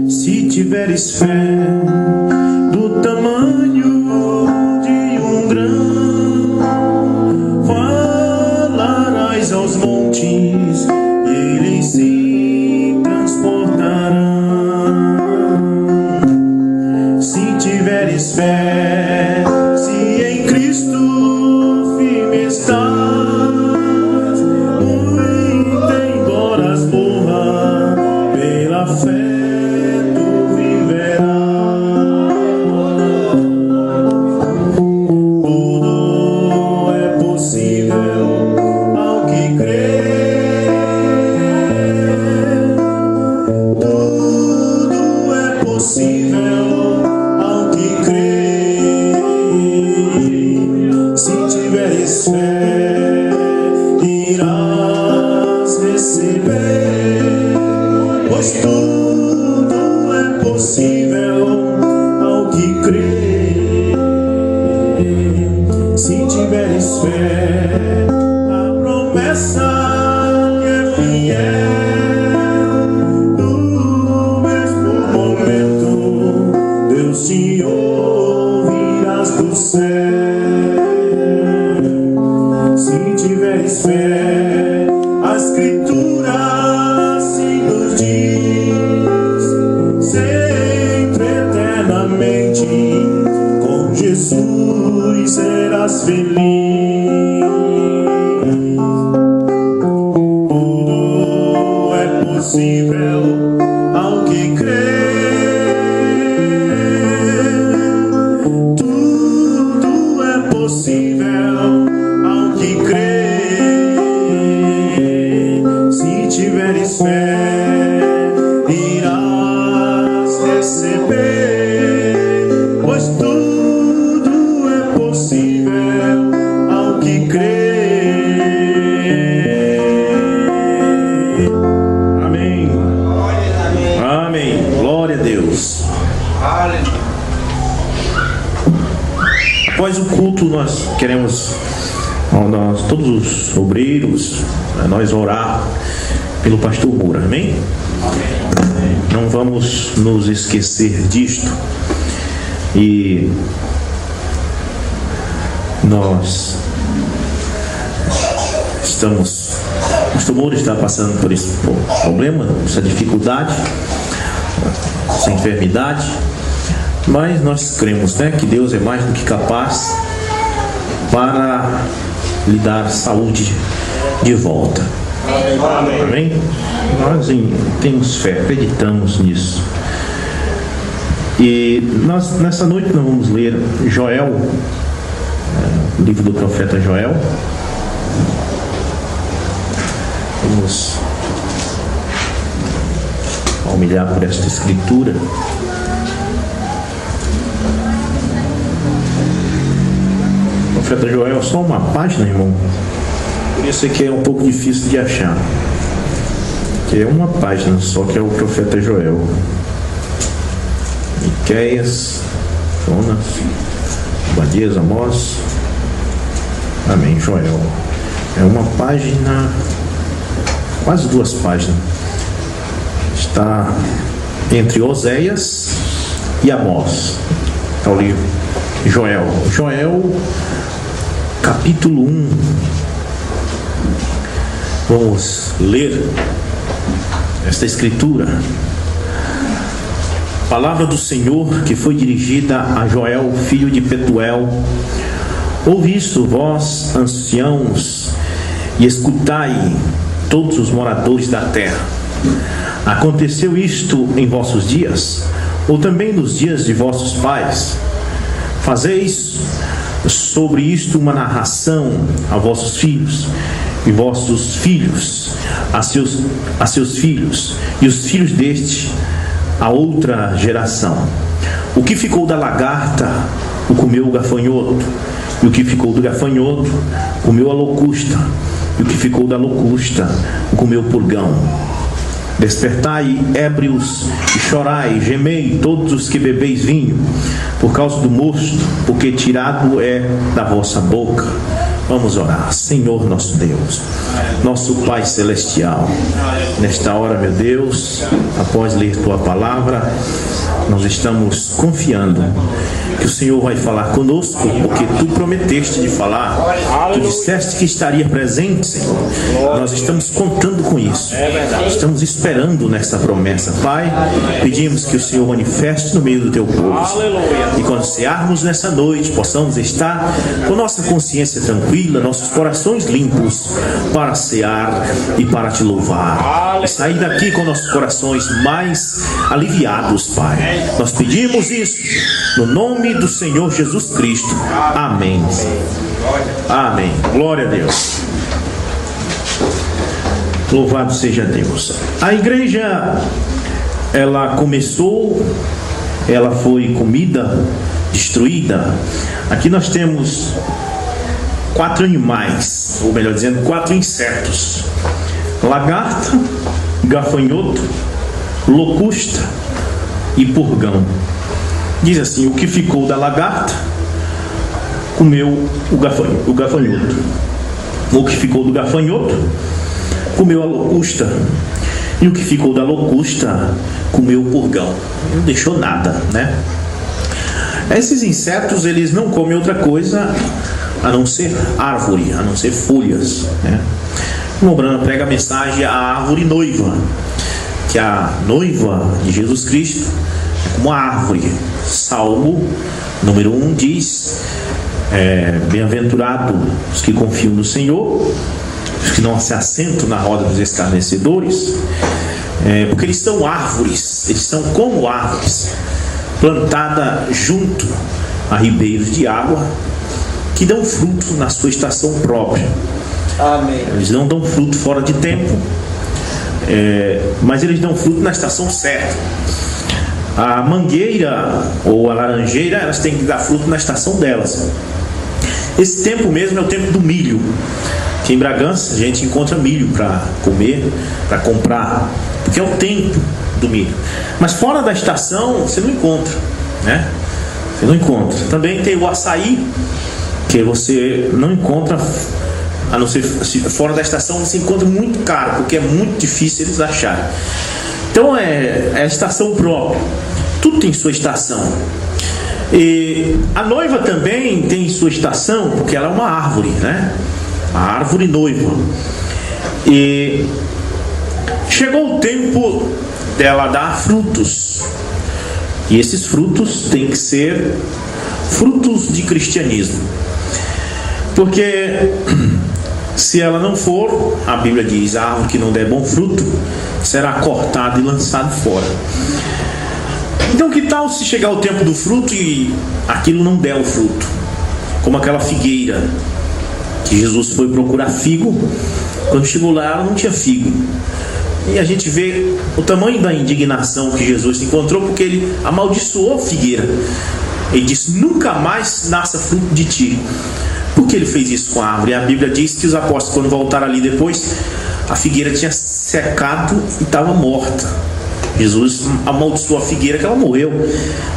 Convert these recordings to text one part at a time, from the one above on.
Se tiveres fé do tamanho de um grão, falarás aos montes e eles se transportarão. Se tiveres fé, se em Cristo firme estás, muito embora morra, pela fé todos os obreiros, nós orar pelo pastor Moura, amém? Não vamos nos esquecer disto. E nós estamos, o pastor Moura está passando por esse problema, essa dificuldade, essa enfermidade, mas nós cremos, que Deus é mais do que capaz para lhe dar saúde de volta. Amém? Nós temos fé, acreditamos nisso. E nós, nessa noite, nós vamos ler Joel, o livro do profeta Joel. Vamos palmilhar por esta escritura. Profeta Joel é só uma página, irmão. Por isso é que é um pouco difícil de achar. Que é uma página só, que é o profeta Joel. Miqueias, Jonas, Obadias, Amós. Amém, Joel. É uma página, quase 2 páginas. Está entre Oséias e Amós. É o livro Joel. Joel, capítulo 1. Vamos ler esta escritura. Palavra do Senhor que foi dirigida a Joel, filho de Petuel. Ouvi isto, vós, anciãos, e escutai, todos os moradores da terra. Aconteceu isto em vossos dias, ou também nos dias de vossos pais? Fazeis sobre isto uma narração a vossos filhos, e vossos filhos a seus filhos, e os filhos deste a outra geração. O que ficou da lagarta o comeu o gafanhoto, e o que ficou do gafanhoto comeu a locusta, e o que ficou da locusta o comeu o purgão. Despertai, ébrios, e chorai, gemei, todos os que bebeis vinho, por causa do mosto, porque tirado é da vossa boca. Vamos orar. Senhor nosso Deus, nosso Pai Celestial, nesta hora, meu Deus, após ler Tua Palavra, nós estamos confiando que o Senhor vai falar conosco, porque Tu prometeste de falar, Tu disseste que estaria presente, Senhor. Nós estamos contando com isso, estamos esperando nessa promessa, Pai. Pedimos que o Senhor manifeste no meio do Teu povo, e quando cearmos nessa noite, possamos estar com nossa consciência tranquila, nossos corações limpos, para cear e para Te louvar, e sair daqui com nossos corações mais aliviados, Pai. Nós pedimos isso no nome do Senhor Jesus Cristo. Amém. Amém. Glória a Deus. Louvado seja Deus. A igreja, ela começou, ela foi comida, destruída. Aqui nós temos 4 animais, ou melhor dizendo, 4 insetos: lagarta, gafanhoto, locusta e purgão. Diz assim: o que ficou da lagarta comeu o gafanhoto. O que ficou do gafanhoto comeu a locusta, e o que ficou da locusta comeu o purgão. Não deixou nada, né? Esses insetos, eles não comem outra coisa a não ser árvore, a não ser folhas, né? O Mobrana prega a mensagem à árvore noiva, que a noiva de Jesus Cristo é como a árvore. Salmo número 1 diz: bem-aventurado os que confiam no Senhor, os que não se assentam na roda dos escarnecedores, porque eles são árvores, eles são como árvores, plantadas junto a ribeiros de água, que dão fruto na sua estação própria. Amém. Eles não dão fruto fora de tempo, mas eles dão fruto na estação certa. A mangueira ou a laranjeira, elas têm que dar fruto na estação delas. Esse tempo mesmo é o tempo do milho, que em Bragança a gente encontra milho para comer, para comprar, porque é o tempo do milho. Mas fora da estação você não encontra, né? Você não encontra. Também tem o açaí, que você não encontra, a não ser fora da estação. Você encontra muito caro, porque é muito difícil eles acharem. Então é a estação própria. Tudo tem sua estação. E a noiva também tem sua estação, porque ela é uma árvore, né? A árvore noiva. E chegou o tempo dela dar frutos. E esses frutos têm que ser frutos de cristianismo. Porque se ela não for, a Bíblia diz: a árvore que não der bom fruto será cortada e lançada fora. Então que tal se chegar o tempo do fruto e aquilo não der o fruto? Como aquela figueira que Jesus foi procurar figo, quando chegou lá ela não tinha figo. E a gente vê o tamanho da indignação que Jesus encontrou, porque ele amaldiçoou a figueira. Ele disse: nunca mais nasça fruto de ti. Por que ele fez isso com a árvore? A Bíblia diz que os apóstolos, quando voltaram ali depois, a figueira tinha secado e estava morta. Jesus amaldiçoou a figueira, que ela morreu,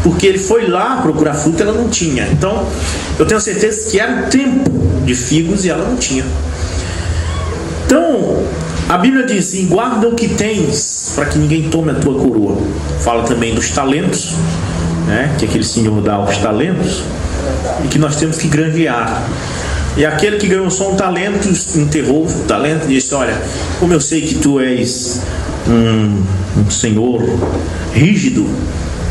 porque ele foi lá procurar fruta e ela não tinha. Então eu tenho certeza que era o tempo de figos e ela não tinha. Então a Bíblia diz assim: guarda o que tens, para que ninguém tome a tua coroa. Fala também dos talentos, né? Que aquele Senhor dá os talentos e que nós temos que granjear. E aquele que ganhou só um talento enterrou o talento e disse: olha, como eu sei que tu és um senhor rígido,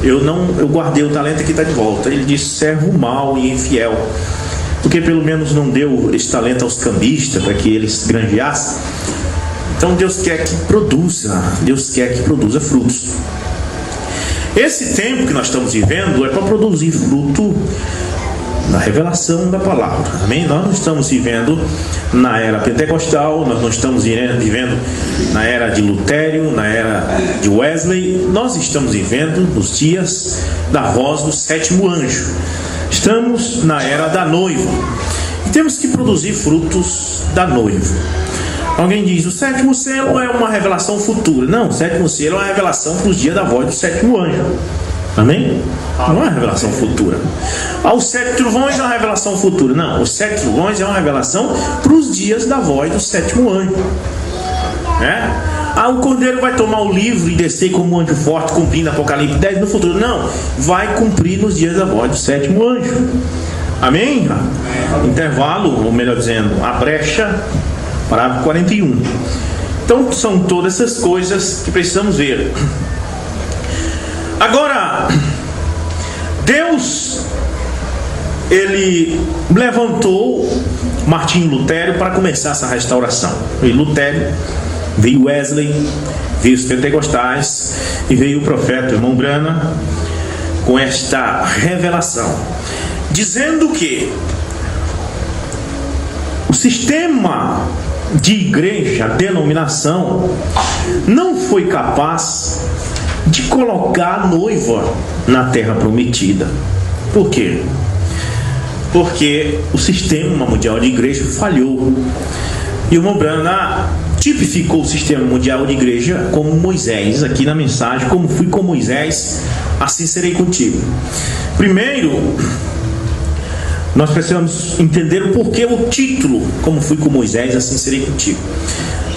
eu guardei o talento que está de volta. Ele disse: servo mau e infiel, porque pelo menos não deu esse talento aos cambistas para que eles granjeassem. Então Deus quer que produza frutos. Esse tempo que nós estamos vivendo é para produzir fruto na revelação da palavra. Amém? Nós não estamos vivendo na era pentecostal, nós não estamos vivendo na era de Lutério, na era de Wesley. Nós estamos vivendo nos dias da voz do 7º anjo. Estamos na era da noiva e temos que produzir frutos da noiva. Alguém diz: o 7º selo é uma revelação futura. Não, o 7º selo é uma revelação para os dias da voz do 7º anjo. Amém? Não é uma revelação futura. Os 7 trovões é uma revelação futura. Não, os 7 trovões é uma revelação para os dias da voz do 7º anjo. O cordeiro vai tomar o livro e descer como um anjo forte, cumprindo Apocalipse 10 no futuro. Não, vai cumprir nos dias da voz do 7º anjo. Amém? Intervalo, ou melhor dizendo, a brecha, parágrafo 41. Então são todas essas coisas que precisamos ver. Agora, Deus, ele levantou Martinho Lutero para começar essa restauração. Veio Lutero, veio Wesley, veio os pentecostais e veio o profeta irmão Branham com esta revelação, dizendo que o sistema de igreja, denominação, não foi capaz de colocar a noiva na terra prometida. Por quê? Porque o sistema mundial de igreja falhou. E o irmão Branham tipificou o sistema mundial de igreja como Moisés, aqui na mensagem: como fui com Moisés, assim serei contigo. Primeiro, nós precisamos entender o porquê o título, como fui com Moisés, assim serei contigo.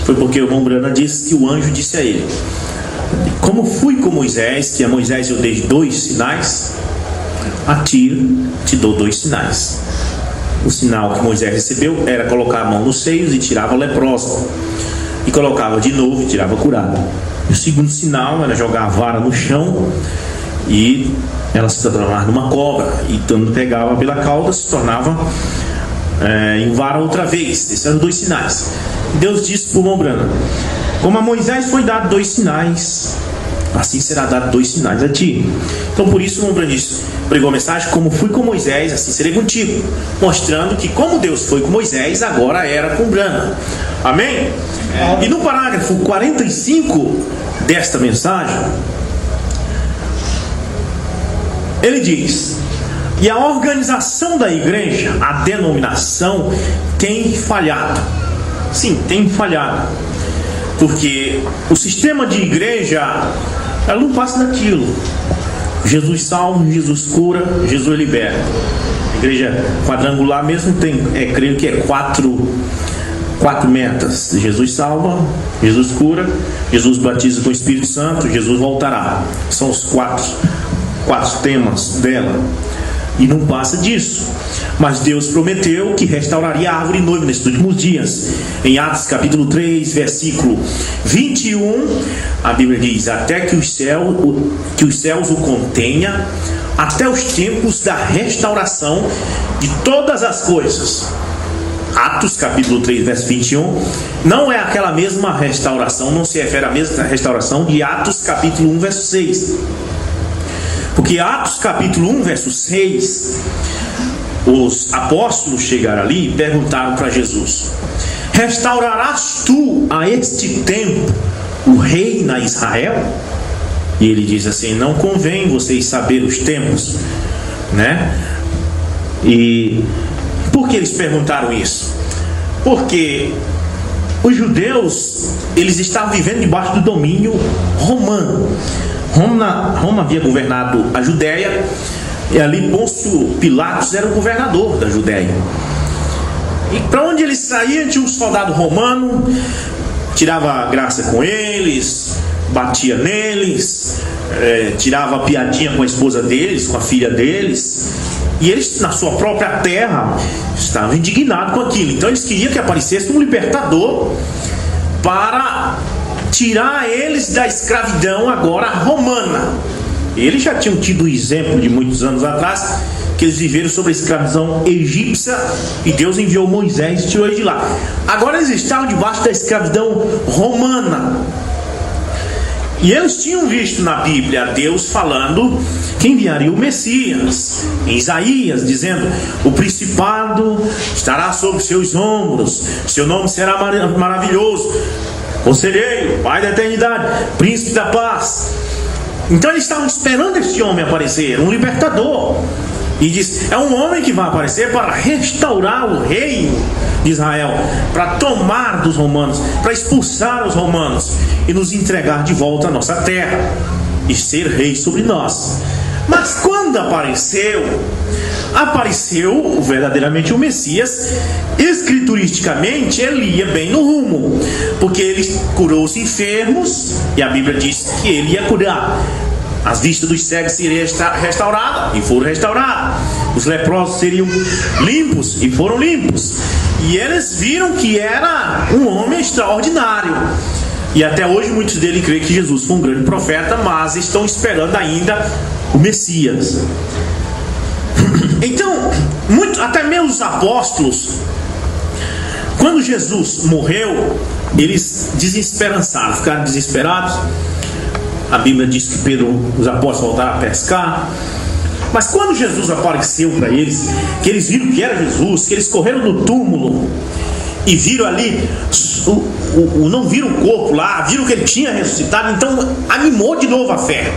Foi porque o irmão Branham disse que o anjo disse a ele: como fui com Moisés, que a Moisés eu dei 2 sinais, a ti te dou 2 sinais. O sinal que Moisés recebeu era colocar a mão nos seios e tirava a leprosa, e colocava de novo e tirava curada. E o segundo sinal era jogar a vara no chão e ela se transformava numa cobra, e quando pegava pela cauda se tornava em vara outra vez. Esses eram 2 sinais. Deus disse para o irmão Branham: como a Moisés foi dado 2 sinais, assim será dado 2 sinais a ti. Então por isso o irmão Branham pregou a mensagem: como fui com Moisés, assim serei contigo, mostrando que como Deus foi com Moisés, agora era com Branham. Amém? E no parágrafo 45 desta mensagem, ele diz: e a organização da igreja, a denominação, tem falhado. Sim, tem falhado. Porque o sistema de igreja, ela não passa daquilo: Jesus salva, Jesus cura, Jesus liberta. A igreja quadrangular mesmo tem, creio que é quatro metas: Jesus salva, Jesus cura, Jesus batiza com o Espírito Santo, Jesus voltará. São os quatro temas dela, e não passa disso. Mas Deus prometeu que restauraria a árvore noiva nesses últimos dias. Em Atos capítulo 3, versículo 21, a Bíblia diz: até que os céus o contenha, até os tempos da restauração de todas as coisas. Atos capítulo 3, verso 21 não é aquela mesma restauração, não se refere à mesma restauração de Atos capítulo 1, verso 6. Porque Atos capítulo 1, verso 6, os apóstolos chegaram ali e perguntaram para Jesus: restaurarás tu a este tempo o reino a Israel? E ele diz assim: não convém vocês saber os tempos, né? E por que eles perguntaram isso? Porque os judeus, eles estavam vivendo debaixo do domínio romano. Roma havia governado a Judéia, e ali Pôncio Pilatos era o governador da Judéia. E para onde eles saíam tinha um soldado romano, tirava graça com eles, batia neles, tirava piadinha com a esposa deles, com a filha deles. E eles, na sua própria terra, estavam indignados com aquilo. Então eles queriam que aparecesse um libertador para tirar eles da escravidão agora romana. Eles já tinham tido o exemplo de muitos anos atrás, que eles viveram sob a escravidão egípcia, e Deus enviou Moisés e tirou eles de lá. Agora eles estavam debaixo da escravidão romana. E eles tinham visto na Bíblia Deus falando que enviaria o Messias, em Isaías, dizendo: o principado estará sobre seus ombros, seu nome será maravilhoso, conselheiro, pai da eternidade, príncipe da paz. Então eles estavam esperando esse homem aparecer, um libertador. E diz: é um homem que vai aparecer para restaurar o reino de Israel, para tomar dos romanos, para expulsar os romanos e nos entregar de volta a nossa terra e ser rei sobre nós. Mas quando apareceu verdadeiramente o Messias, escrituristicamente ele ia bem no rumo, porque ele curou os enfermos, e a Bíblia diz que ele ia curar. As vistas dos cegos seriam restauradas, e foram restauradas. Os leprosos seriam limpos, e foram limpos. E eles viram que era um homem extraordinário. E até hoje muitos deles creem que Jesus foi um grande profeta, mas estão esperando ainda o Messias. Então, até mesmo os apóstolos, quando Jesus morreu, eles desesperançaram, ficaram desesperados. A Bíblia diz que os apóstolos voltaram a pescar. Mas quando Jesus apareceu para eles, que eles viram que era Jesus, que eles correram no túmulo e viram ali, não viram o corpo lá, viram que ele tinha ressuscitado, então animou de novo a fé.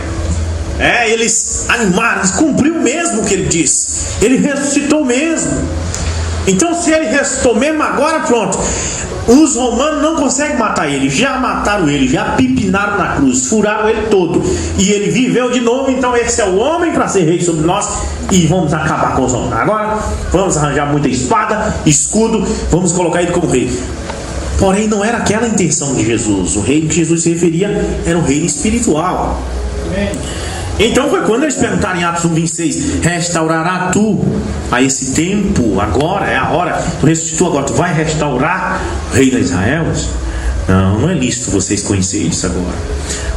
Eles animaram, eles cumpriu mesmo o que ele disse. Ele ressuscitou mesmo. Então, se ele ressuscitou mesmo, agora pronto. Os romanos não conseguem matar ele. Já mataram ele, já pipinaram na cruz, furaram ele todo. E ele viveu de novo. Então, esse é o homem para ser rei sobre nós. E vamos acabar com os homens. Agora, vamos arranjar muita espada, escudo. Vamos colocar ele como rei. Porém, não era aquela a intenção de Jesus. O reino que Jesus se referia era o reino espiritual. Amém. Então foi quando eles perguntaram em Atos 1:26: restaurará tu a esse tempo? Agora é a hora. Tu ressuscitou agora, tu vai restaurar o reino de Israel? Não é lícito vocês conhecerem isso agora.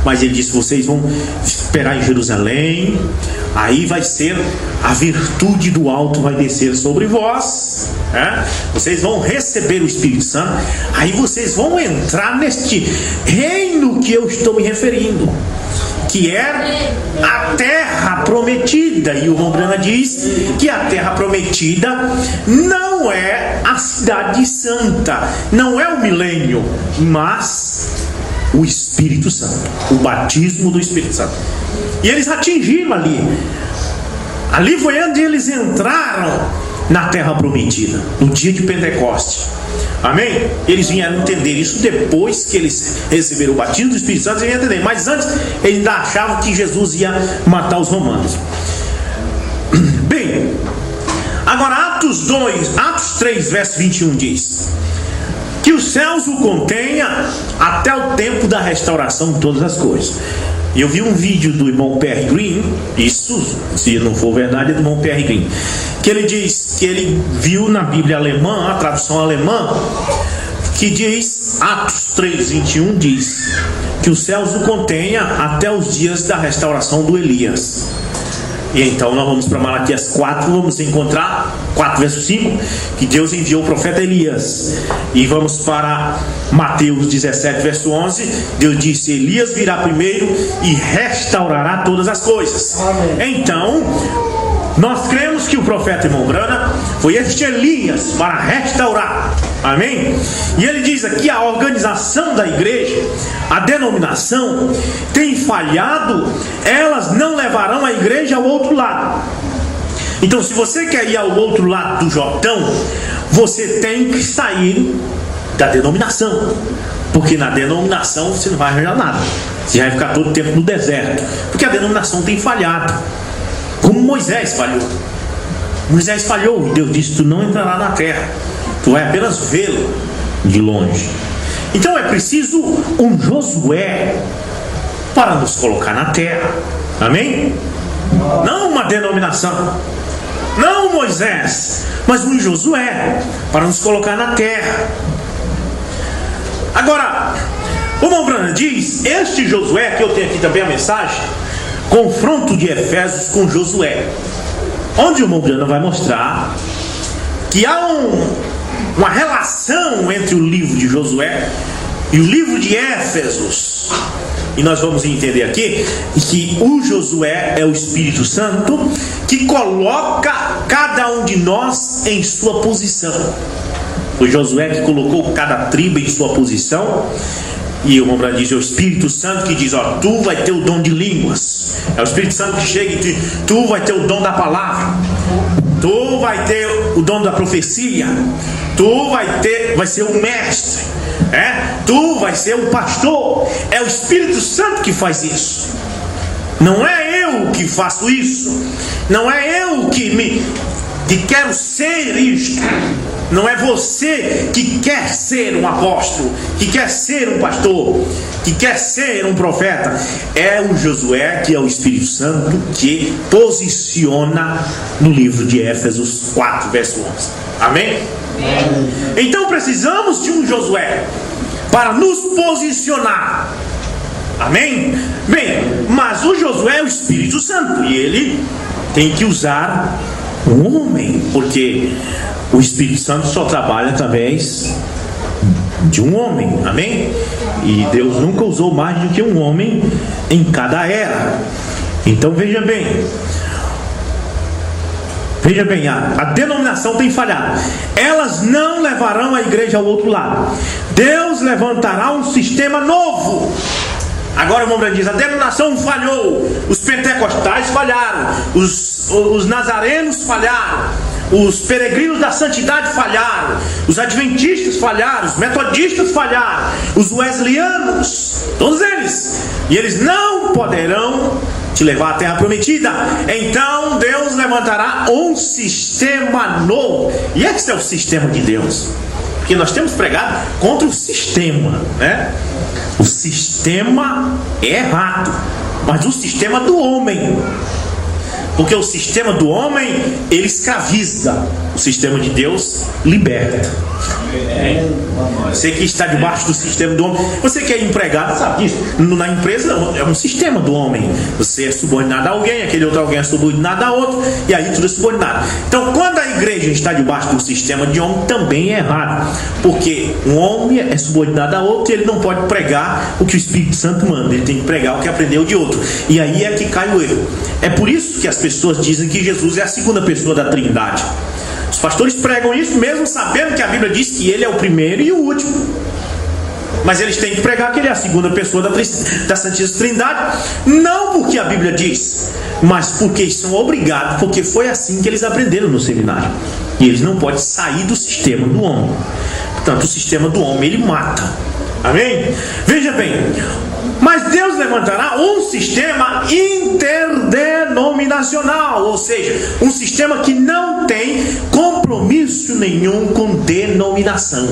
Mas ele disse: vocês vão esperar em Jerusalém. Aí vai ser a virtude do alto vai descer sobre vós. Vocês vão receber o Espírito Santo. Aí vocês vão entrar neste reino que eu estou me referindo, que é a terra prometida. E o Rombrana diz que a terra prometida não é a cidade santa, não é o milênio, mas o Espírito Santo, o batismo do Espírito Santo. E eles atingiram ali foi onde eles entraram na terra prometida, no dia de Pentecostes. Amém? Eles vieram entender isso depois que eles receberam o batismo do Espírito Santo. Eles vieram entender. Mas antes, eles ainda achavam que Jesus ia matar os romanos. Bem, agora Atos 3, verso 21 diz: que os céus o contenha até o tempo da restauração de todas as coisas. Eu vi um vídeo do irmão Pierre Green, isso, se não for verdade, é do irmão Pierre Green, que ele diz que ele viu na Bíblia alemã, a tradução alemã, que diz, Atos 3:21 diz que os céus o contenha até os dias da restauração do Elias. E então nós vamos para Malaquias 4, vamos encontrar 4 verso 5, que Deus enviou o profeta Elias. E vamos para Mateus 17 verso 11, Deus disse: Elias virá primeiro e restaurará todas as coisas. Amém. Então nós cremos que o profeta irmão Brana foi este Elias para restaurar. Amém? E ele diz aqui: a organização da igreja, a denominação tem falhado, elas não levarão a igreja ao outro lado. Então, se você quer ir ao outro lado do Jordão, você tem que sair da denominação, porque na denominação você não vai arranjar nada, você vai ficar todo o tempo no deserto, porque a denominação tem falhado, como Moisés falhou. Moisés falhou e Deus disse: tu não entrará na terra, tu vai apenas vê-lo de longe. Então é preciso um Josué para nos colocar na terra. Amém? Não uma denominação, não Moisés, mas um Josué para nos colocar na terra. Agora, o irmão Branham diz, este Josué, que eu tenho aqui também a mensagem, confronto de Efésios com Josué, onde o irmão Branham vai mostrar que há uma relação entre o livro de Josué e o livro de Éfesos. E nós vamos entender aqui que o Josué é o Espírito Santo que coloca cada um de nós em sua posição. Foi Josué que colocou cada tribo em sua posição. E o irmão diz: é o Espírito Santo que diz: ó, tu vai ter o dom de línguas. É o Espírito Santo que chega e diz: tu vai ter o dom da palavra, tu vai ter o dom da profecia, tu vai ser o mestre, tu vai ser o pastor. É o Espírito Santo que faz isso. Não é eu eu que faço isso, não é eu que quero ser isto, não é você que quer ser um apóstolo, que quer ser um pastor, que quer ser um profeta. É o Josué, que é o Espírito Santo, que posiciona no livro de Éfesos 4, verso 11. Amém? Então precisamos de um Josué para nos posicionar. Amém? Bem, mas o Josué é o Espírito Santo e ele tem que usar um homem, porque o Espírito Santo só trabalha através de um homem. Amém? E Deus nunca usou mais do que um homem em cada era. Então veja bem, a denominação tem falhado. Elas não levarão a igreja ao outro lado. Deus levantará um sistema novo. Agora vamos dizer, a denominação falhou, os pentecostais falharam, os nazarenos falharam, os peregrinos da santidade falharam, os adventistas falharam, os metodistas falharam, os wesleyanos, todos eles. E eles não poderão te levar à terra prometida. Então Deus levantará um sistema novo. E esse é o sistema de Deus. Porque nós temos pregado contra o sistema, né? O sistema é errado, mas o sistema do homem. Porque o sistema do homem, ele escraviza. O sistema de Deus liberta. Você que está debaixo do sistema do homem, você que é empregado, sabe disso. Na empresa é um sistema do homem. Você é subordinado a alguém, aquele outro alguém é subordinado a outro, e aí tudo é subordinado. Então quando a igreja está debaixo do sistema de homem, também é errado. Porque um homem é subordinado a outro e ele não pode pregar o que o Espírito Santo manda. Ele tem que pregar o que aprendeu de outro. E aí é que cai o erro. É por isso que as pessoas dizem que Jesus é a segunda pessoa da Trindade. Os pastores pregam isso mesmo sabendo que a Bíblia diz que ele é o primeiro e o último. Mas eles têm que pregar que ele é a segunda pessoa da Santíssima Trindade. Não porque a Bíblia diz, mas porque eles são obrigados, porque foi assim que eles aprenderam no seminário. E eles não podem sair do sistema do homem. Portanto, o sistema do homem ele mata. Amém? Veja bem, mas Deus levantará um sistema interdenominacional, ou seja, um sistema que não tem compromisso nenhum com denominação.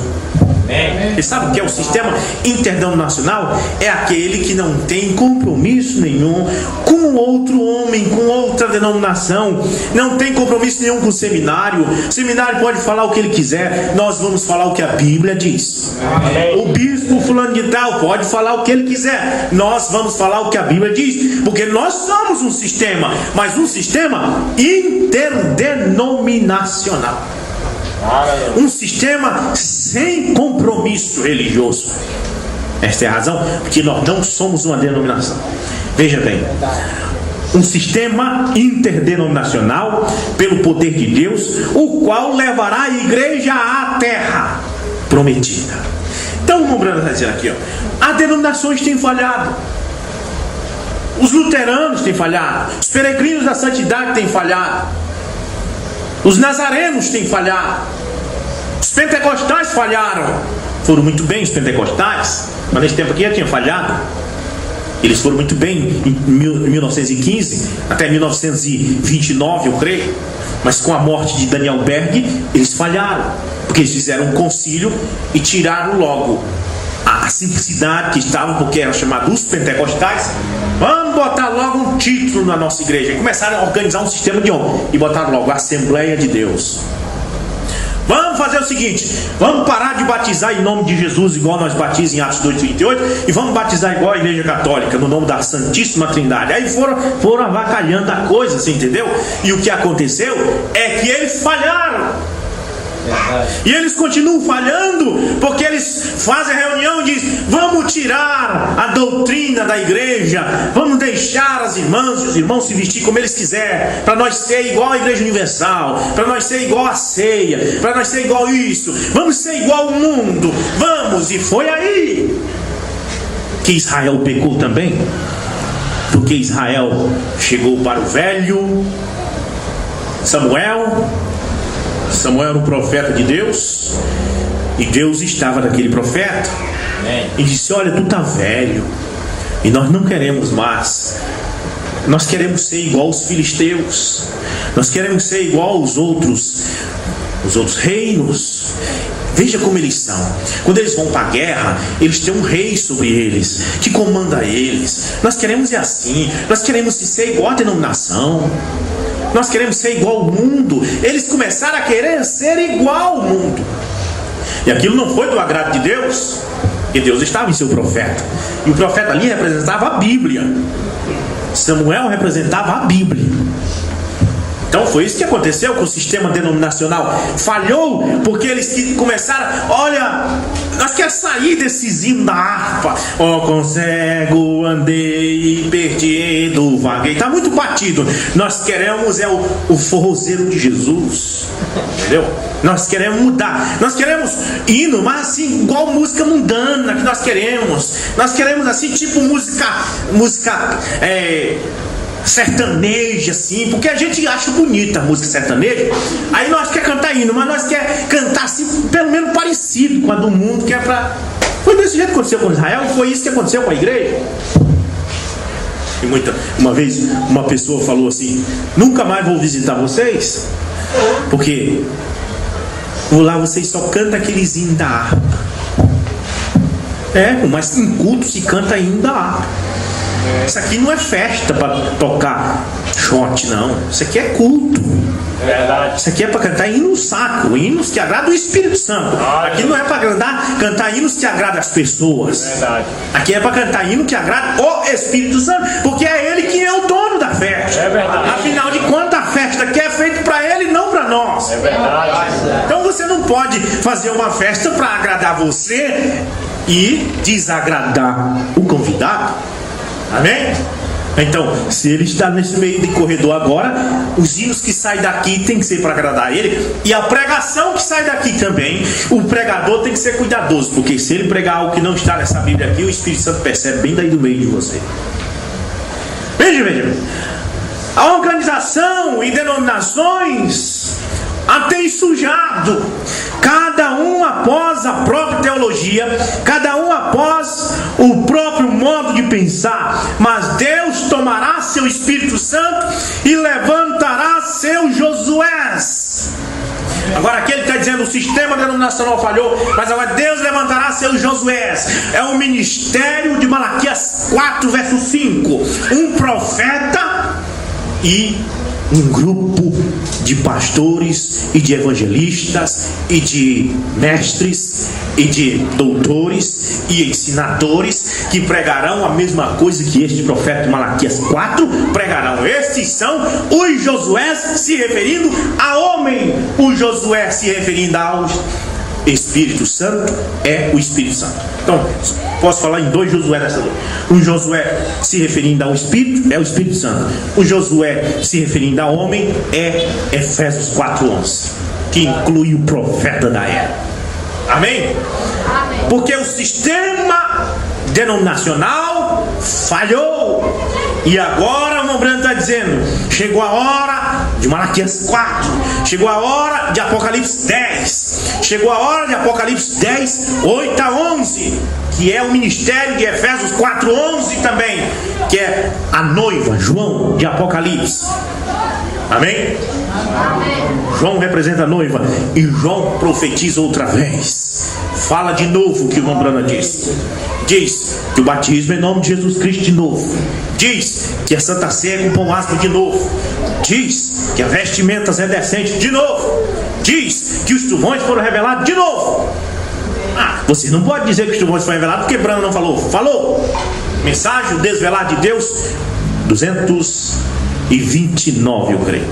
Você sabe o que é o sistema interdenominacional? É aquele que não tem compromisso nenhum com outro homem, com outra denominação. Não tem compromisso nenhum com o seminário. O seminário pode falar o que ele quiser. Nós vamos falar o que a Bíblia diz. O bispo fulano de tal pode falar o que ele quiser. Nós vamos falar o que a Bíblia diz. Porque nós somos um sistema, mas um sistema interdenominacional. Um sistema sem compromisso religioso. Esta é a razão, porque nós não somos uma denominação. Veja bem, um sistema interdenominacional pelo poder de Deus, o qual levará a igreja à terra prometida. Então, o Brando está dizendo aqui, as denominações têm falhado. Os luteranos têm falhado. Os peregrinos da santidade têm falhado. Os nazarenos têm falhado. Os pentecostais falharam. Foram muito bem os pentecostais, mas nesse tempo aqui já tinha falhado. Eles foram muito bem em 1915 até 1929, eu creio. Mas com a morte de Daniel Berg, eles falharam, porque eles fizeram um concílio e tiraram logo a simplicidade que estavam, porque eram chamados os pentecostais. Vamos botar logo um título na nossa igreja. E começaram a organizar um sistema de homem e botaram logo a Assembleia de Deus. Vamos fazer o seguinte: vamos parar de batizar em nome de Jesus igual nós batizamos em Atos 2:38 e vamos batizar igual a Igreja Católica, no nome da Santíssima Trindade. Aí foram avacalhando a coisa, você entendeu? E o que aconteceu é que eles falharam. E eles continuam falhando, porque eles fazem a reunião e dizem: vamos tirar a doutrina da igreja, vamos deixar as irmãs e os irmãos se vestir como eles quiserem, para nós ser igual à Igreja Universal, para nós ser igual à ceia, para nós ser igual isso, vamos ser igual ao mundo, vamos. E foi aí que Israel pecou também, porque Israel chegou para o velho Samuel era um profeta de Deus, e Deus estava naquele profeta, e disse: olha, tu tá velho, e nós não queremos mais Nós queremos ser igual aos filisteus. Nós queremos ser igual aos outros reinos. Veja como eles são. Quando eles vão para a guerra, eles têm um rei sobre eles, que comanda eles. Nós queremos ser assim. Nós queremos ser igual à denominação. Nós queremos ser igual ao mundo. Eles começaram a querer ser igual ao mundo. E aquilo não foi do agrado de Deus. E Deus estava em seu profeta. E o profeta ali representava a Bíblia. Samuel representava a Bíblia. Então foi isso que aconteceu com o sistema denominacional. Falhou porque eles começaram, olha, nós queremos sair desse hino da harpa. Ó, com cego andei, perdido, vaguei. Está muito batido. Nós queremos o forrozeiro de Jesus. Entendeu? Nós queremos mudar. Nós queremos hino, mas assim, igual música mundana que nós queremos. Nós queremos assim, tipo música sertaneja, assim, porque a gente acha bonita a música sertaneja. Aí nós quer cantar hino, mas nós quer cantar assim, pelo menos parecido com a do mundo, que é pra... Foi desse jeito que aconteceu com Israel, e foi isso que aconteceu com a igreja. E uma vez uma pessoa falou assim: nunca mais vou visitar vocês, porque lá vocês só cantam aqueles hinos da harpa. Mas em culto se canta hino da harpa. Isso aqui não é festa para tocar shot, não. Isso aqui é culto. Verdade. Isso aqui é para cantar hinos sacros, hinos que agradam o Espírito Santo. Aqui não é para cantar hinos que agradam as pessoas. Verdade. Aqui é para cantar hino que agrada o Espírito Santo, porque é Ele que é o dono da festa. É verdade. Afinal de contas, a festa aqui é feita para Ele e não para nós. É verdade. Então você não pode fazer uma festa para agradar você e desagradar o convidado. Amém? Então, se ele está nesse meio de corredor agora, os hinos que saem daqui tem que ser para agradar ele, e a pregação que sai daqui também, o pregador tem que ser cuidadoso, porque se ele pregar algo que não está nessa Bíblia aqui, o Espírito Santo percebe bem daí do meio de você. Veja. A organização e denominações a tem sujado, cada um após a própria teologia, cada um após o próprio modo de pensar, mas Deus tomará seu Espírito Santo e levantará seus Josués. Agora aqui ele está dizendo: o sistema denominacional falhou, mas agora Deus levantará seus Josués. É o ministério de Malaquias 4, verso 5. Um profeta e um grupo de pastores e de evangelistas e de mestres e de doutores e ensinadores que pregarão a mesma coisa que este profeta de Malaquias 4 pregarão. Estes são os Josué, se referindo a homem. O Josué se referindo ao Espírito Santo é o Espírito Santo. Então, posso falar em dois Josué nessa noite. Um Josué se referindo ao Espírito é o Espírito Santo. O Josué se referindo a homem é Efésios 4:11, que inclui o profeta da era. Amém? Porque o sistema denominacional falhou. E agora o irmão Branco está dizendo: chegou a hora de Malaquias 4, chegou a hora de Apocalipse 10, chegou a hora de Apocalipse 10, 8 a 11, que é o ministério de Efésios 4:11 também, que é a noiva, João, de Apocalipse. Amém? João representa a noiva, e João profetiza outra vez. Fala de novo o que o irmão Brana disse. Diz que o batismo é em nome de Jesus Cristo de novo. Diz que a Santa Ceia é com pão áspero de novo. Diz que as vestimentas é decente de novo. Diz que os trovões foram revelados de novo. Você não pode dizer que os trovões foram revelados porque Brana não falou. Falou. Mensagem desvelada de Deus 229, eu creio.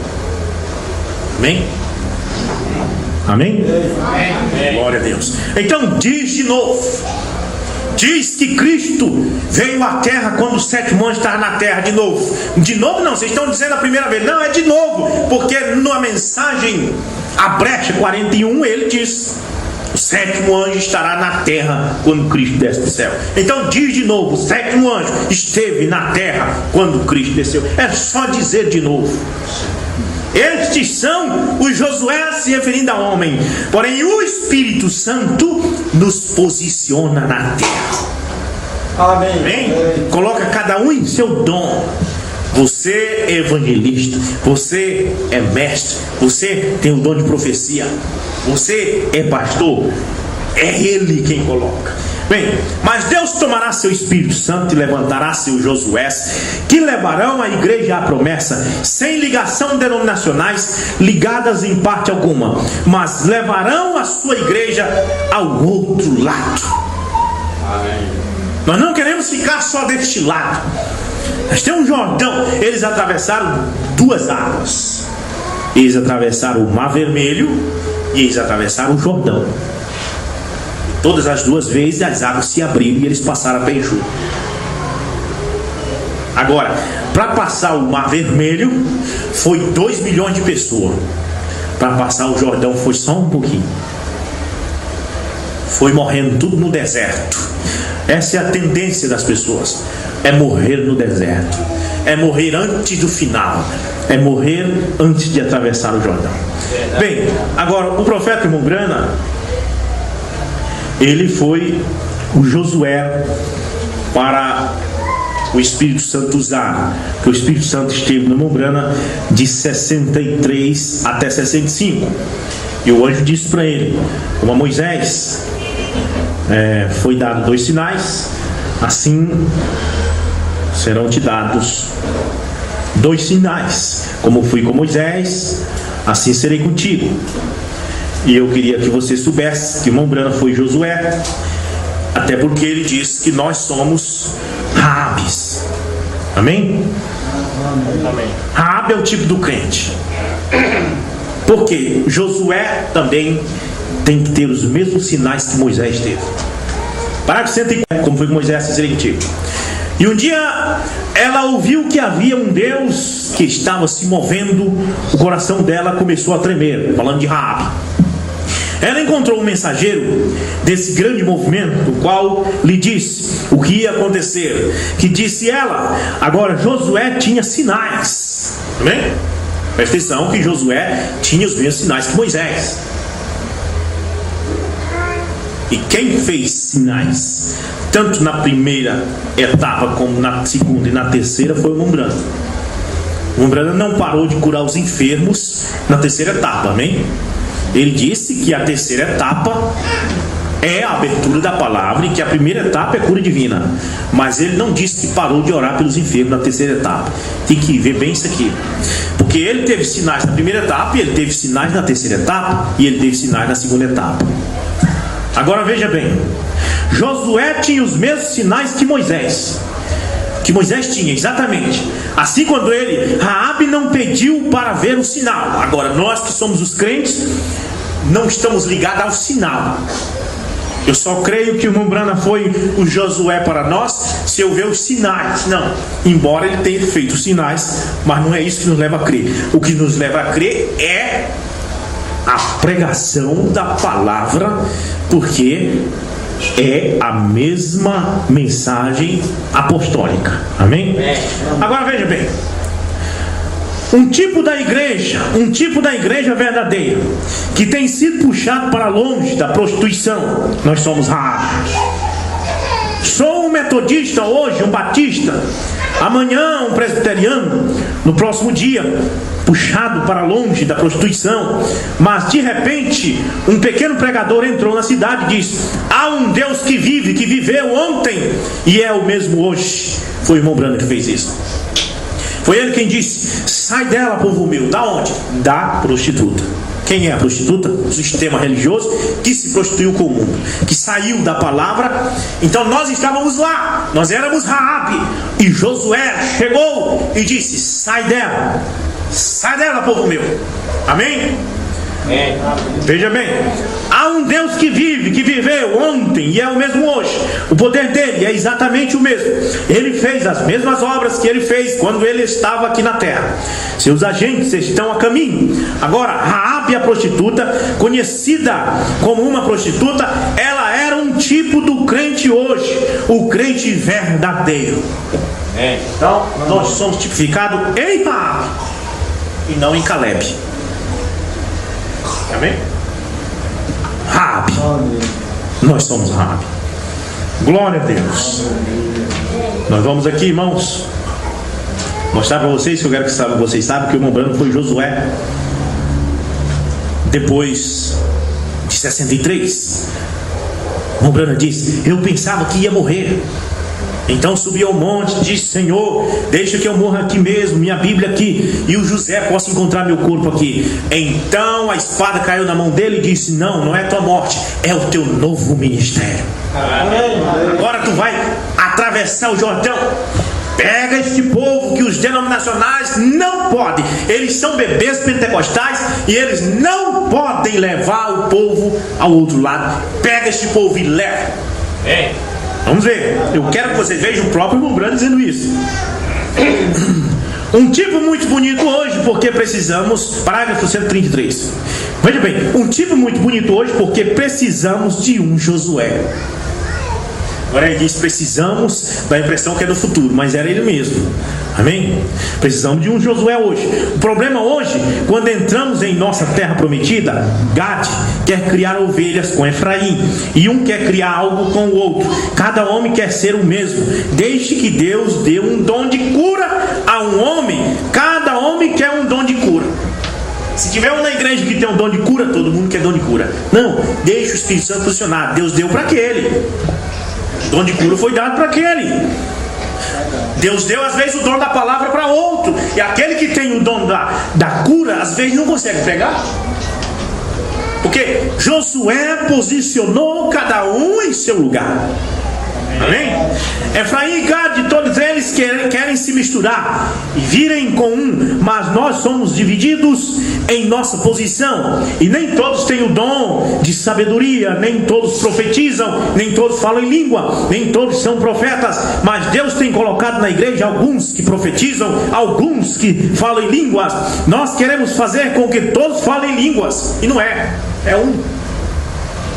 Amém? Amém? Amém? Glória a Deus. Então diz de novo. Diz que Cristo veio à terra quando o sétimo anjo estava na terra de novo. De novo não, vocês estão dizendo a primeira vez. Não, é de novo. Porque na mensagem, a brecha 41, ele diz: o sétimo anjo estará na terra quando Cristo desce do céu. Então diz de novo: o sétimo anjo esteve na terra quando Cristo desceu. É só dizer de novo. Estes são os Josué se referindo a homem. Porém o Espírito Santo nos posiciona na terra. Amém. Amém? Coloca cada um em seu dom. Você é evangelista, você é mestre, você tem o dom de profecia, você é pastor. É Ele quem coloca. Bem, mas Deus tomará seu Espírito Santo e levantará seus Josués, que levarão a igreja à promessa, sem ligação denominacionais, ligadas em parte alguma, mas levarão a sua igreja ao outro lado. Amém. Nós não queremos ficar só deste lado. Nós temos um Jordão. Eles atravessaram duas águas. Eles atravessaram o Mar Vermelho e eles atravessaram o Jordão. Todas as duas vezes as águas se abriram e eles passaram a pé enxuto. Agora, para passar o Mar Vermelho foi 2 milhões de pessoas. Para passar o Jordão foi só um pouquinho. Foi morrendo tudo no deserto. Essa é a tendência das pessoas. É morrer no deserto. É morrer antes do final. É morrer antes de atravessar o Jordão. Bem, agora o profeta irmão Brana, ele foi o Josué para o Espírito Santo usar. Porque o Espírito Santo esteve no irmão Brana de 63 até 65. E o anjo disse para ele, como a Moisés foi dado 2 sinais, assim serão te dados 2 sinais. Como fui com Moisés, assim serei contigo. E eu queria que você soubesse que o irmão Brana foi Josué, até porque ele disse que nós somos Raabes. Amém? Amém. Raabe é o tipo do crente. Porque Josué também tem que ter os mesmos sinais que Moisés teve. Parágrafo 104, como foi com Moisés, assim serei contigo. E um dia ela ouviu que havia um Deus que estava se movendo, o coração dela começou a tremer, falando de Raabe. Ela encontrou um mensageiro desse grande movimento, o qual lhe disse o que ia acontecer. Que disse ela, agora Josué tinha sinais. Amém? Presta atenção que Josué tinha os mesmos sinais que Moisés. E quem fez sinais, tanto na primeira etapa como na segunda e na terceira, foi o irmão Brana. O irmão Brana não parou de curar os enfermos na terceira etapa, amém? Ele disse que a terceira etapa é a abertura da palavra e que a primeira etapa é cura divina. Mas ele não disse que parou de orar pelos enfermos na terceira etapa. Tem que ver bem isso aqui. Porque ele teve sinais na primeira etapa, e ele teve sinais na terceira etapa, e ele teve sinais na segunda etapa. Agora veja bem, Josué tinha os mesmos sinais que Moisés. Que Moisés tinha, exatamente. Assim, quando Raabe não pediu para ver o sinal. Agora, nós que somos os crentes, não estamos ligados ao sinal. Eu só creio que o irmão Brana foi o Josué para nós se eu ver os sinais. Não, embora ele tenha feito os sinais, mas não é isso que nos leva a crer. O que nos leva a crer é a pregação da palavra, porque é a mesma mensagem apostólica. Amém? Agora veja bem, um tipo da igreja verdadeira, que tem sido puxado para longe da prostituição. Nós somos Raabe. Sou um metodista hoje, um batista, amanhã um presbiteriano, no próximo dia puxado para longe da prostituição. Mas de repente um pequeno pregador entrou na cidade e disse: há um Deus que vive, que viveu ontem e é o mesmo hoje. Foi o irmão Brana que fez isso. Foi ele quem disse: sai dela, povo meu. Da onde? Da prostituta. Quem é a prostituta? O sistema religioso que se prostituiu com o mundo, que saiu da palavra. Então nós estávamos lá, nós éramos Raabe, e Josué chegou e disse: sai dela, povo meu. Amém? Veja bem, há um Deus que vive, que viveu ontem e é o mesmo hoje. O poder dele é exatamente o mesmo. Ele fez as mesmas obras que ele fez quando ele estava aqui na terra. Seus agentes estão a caminho. Agora, Raabe, a prostituta, conhecida como uma prostituta, ela era um tipo do crente hoje, o crente verdadeiro. Então, nós somos tipificados em Raabe e não em Caleb. Amém? Raabe. Nós somos Raabe. Glória a Deus. Nós vamos aqui, irmãos, mostrar para vocês, que eu quero que vocês saibam que o irmão Brano foi Josué depois de 63. O irmão Brano disse: eu pensava que ia morrer, então subi ao monte e disse: Senhor, deixa que eu morra aqui mesmo, minha Bíblia aqui, e o José possa encontrar meu corpo aqui. Então a espada caiu na mão dele e disse: não é tua morte, é o teu novo ministério. Agora tu vai atravessar o Jordão. Pega este povo que os denominacionais não podem. Eles são bebês pentecostais e eles não podem levar o povo ao outro lado. Pega este povo e leva. Vamos ver. Eu quero que vocês vejam o próprio irmão Brano dizendo isso. Um tipo muito bonito hoje, porque precisamos. Parágrafo 133. Veja bem, um tipo muito bonito hoje, porque precisamos de um Josué. Agora ele diz: precisamos, dá a impressão que é do futuro, mas era ele mesmo. Amém? Precisamos de um Josué hoje. O problema hoje, quando entramos em nossa terra prometida, Gad quer criar ovelhas com Efraim, e um quer criar algo com o outro. Cada homem quer ser o mesmo. Desde que Deus deu um dom de cura a um homem, cada homem quer um dom de cura. Se tiver um na igreja que tem um dom de cura, todo mundo quer dom de cura. Não, deixa o Espírito Santo funcionar. Deus deu para aquele. O dom de cura foi dado para aquele. Deus deu às vezes o dom da palavra para outro. E aquele que tem o dom da cura, às vezes não consegue pegar. Porque Josué posicionou cada um em seu lugar. Amém? Efraim e Gad, todos eles querem se misturar e virem com um, mas nós somos divididos em nossa posição. E nem todos têm o dom de sabedoria, nem todos profetizam, nem todos falam em língua, nem todos são profetas. Mas Deus tem colocado na igreja alguns que profetizam, alguns que falam em línguas. Nós queremos fazer com que todos falem em línguas. E não é um,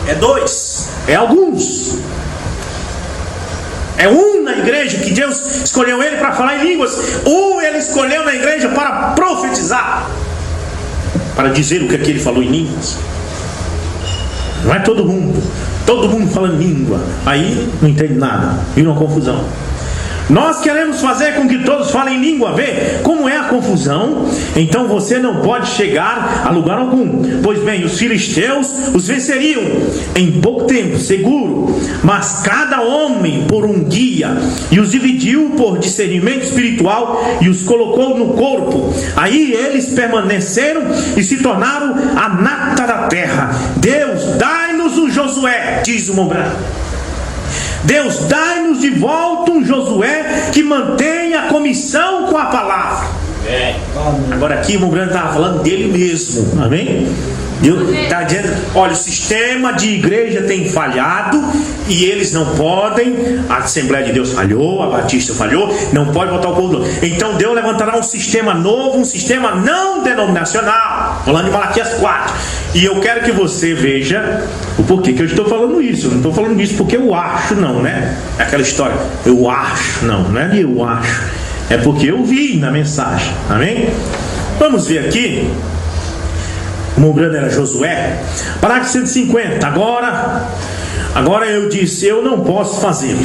é dois, é alguns. É um na igreja que Deus escolheu ele para falar em línguas. Ele escolheu na igreja para profetizar, para dizer o que ele falou em línguas. Não é todo mundo falando língua. Aí não entende nada, vira uma confusão. Nós queremos fazer com que todos falem língua. Vê como é a confusão. Então você não pode chegar a lugar algum. Pois bem, os filisteus os venceriam em pouco tempo, seguro. Mas cada homem por um guia, e os dividiu por discernimento espiritual, e os colocou no corpo. Aí eles permaneceram e se tornaram a nata da terra. Deus, dai-nos um Josué, diz o Brano. Deus, dai-nos de volta um Josué que mantenha a comissão com a palavra. Agora aqui o Brano estava falando dele mesmo. Amém? Deus está dizendo: olha, o sistema de igreja tem falhado e eles não podem. A Assembleia de Deus falhou, a Batista falhou, não pode botar o povo. Então Deus levantará um sistema novo, um sistema não denominacional. Falando de Malaquias 4. E eu quero que você veja o porquê que eu estou falando isso. Eu não estou falando isso porque eu acho, não, né? É aquela história, eu acho, não é de eu acho. É porque eu vi na mensagem. Amém? Vamos ver aqui. O irmão Brano era Josué. Parágrafo 150. Agora eu disse: eu não posso fazê-lo,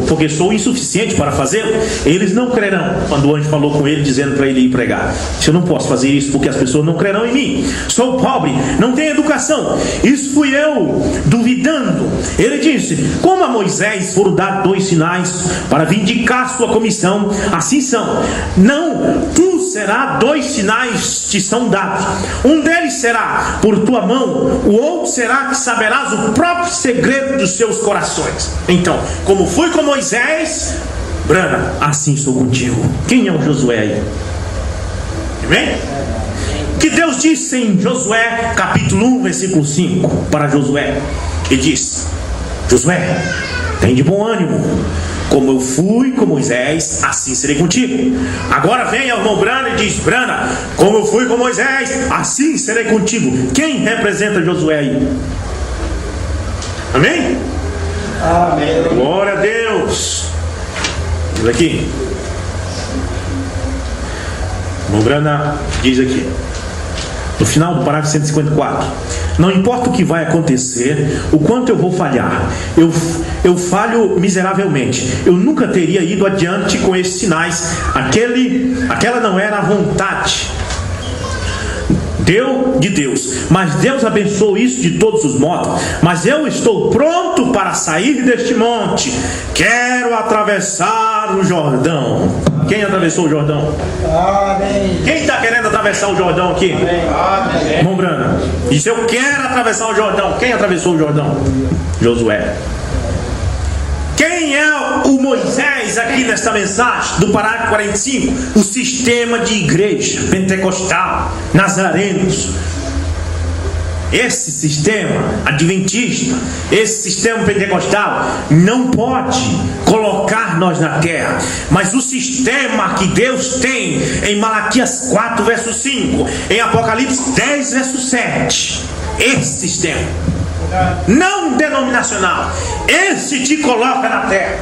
porque sou insuficiente para fazê-lo. Eles não crerão. Quando o anjo falou com ele, dizendo para ele ir pregar: eu não posso fazer isso porque as pessoas não crerão em mim. Sou pobre, não tenho educação. Isso fui eu duvidando. Ele disse: como a Moisés foram dados 2 sinais para vindicar sua comissão, assim são. Não, tu será 2 sinais te são dados. Um deles será por tua mão, o outro será que saberás o próprio segredo dos seus corações. Então, como fui com Moisés, Brana, assim sou contigo. Quem é o Josué aí? Amém? Que Deus disse em Josué capítulo 1 versículo 5 para Josué. Ele diz: Josué, tem de bom ânimo, como eu fui com Moisés, assim serei contigo. Agora vem o irmão Brana e diz: Brana, como eu fui com Moisés, assim serei contigo. Quem representa Josué aí? Amém? Amém. Glória a Deus. Diz aqui. O irmão Brana diz aqui, no final do parágrafo 154: Não importa o que vai acontecer, o quanto eu vou falhar, eu falho miseravelmente. Eu nunca teria ido adiante com esses sinais. Aquela não era a vontade de Deus, mas Deus abençoou isso de todos os modos. Mas eu estou pronto para sair deste monte. Quero atravessar o Jordão. Quem atravessou o Jordão? Amém. Quem está querendo atravessar o Jordão aqui? Amém. Irmão Brana, disse: eu quero atravessar o Jordão. Quem atravessou o Jordão? Josué. Quem é o Moisés aqui nesta mensagem do parágrafo 45? O sistema de igreja pentecostal, nazarenos. Esse sistema adventista, esse sistema pentecostal não pode colocar nós na terra. Mas o sistema que Deus tem em Malaquias 4 verso 5, em Apocalipse 10 verso 7, esse sistema não denominacional, esse te coloca na terra.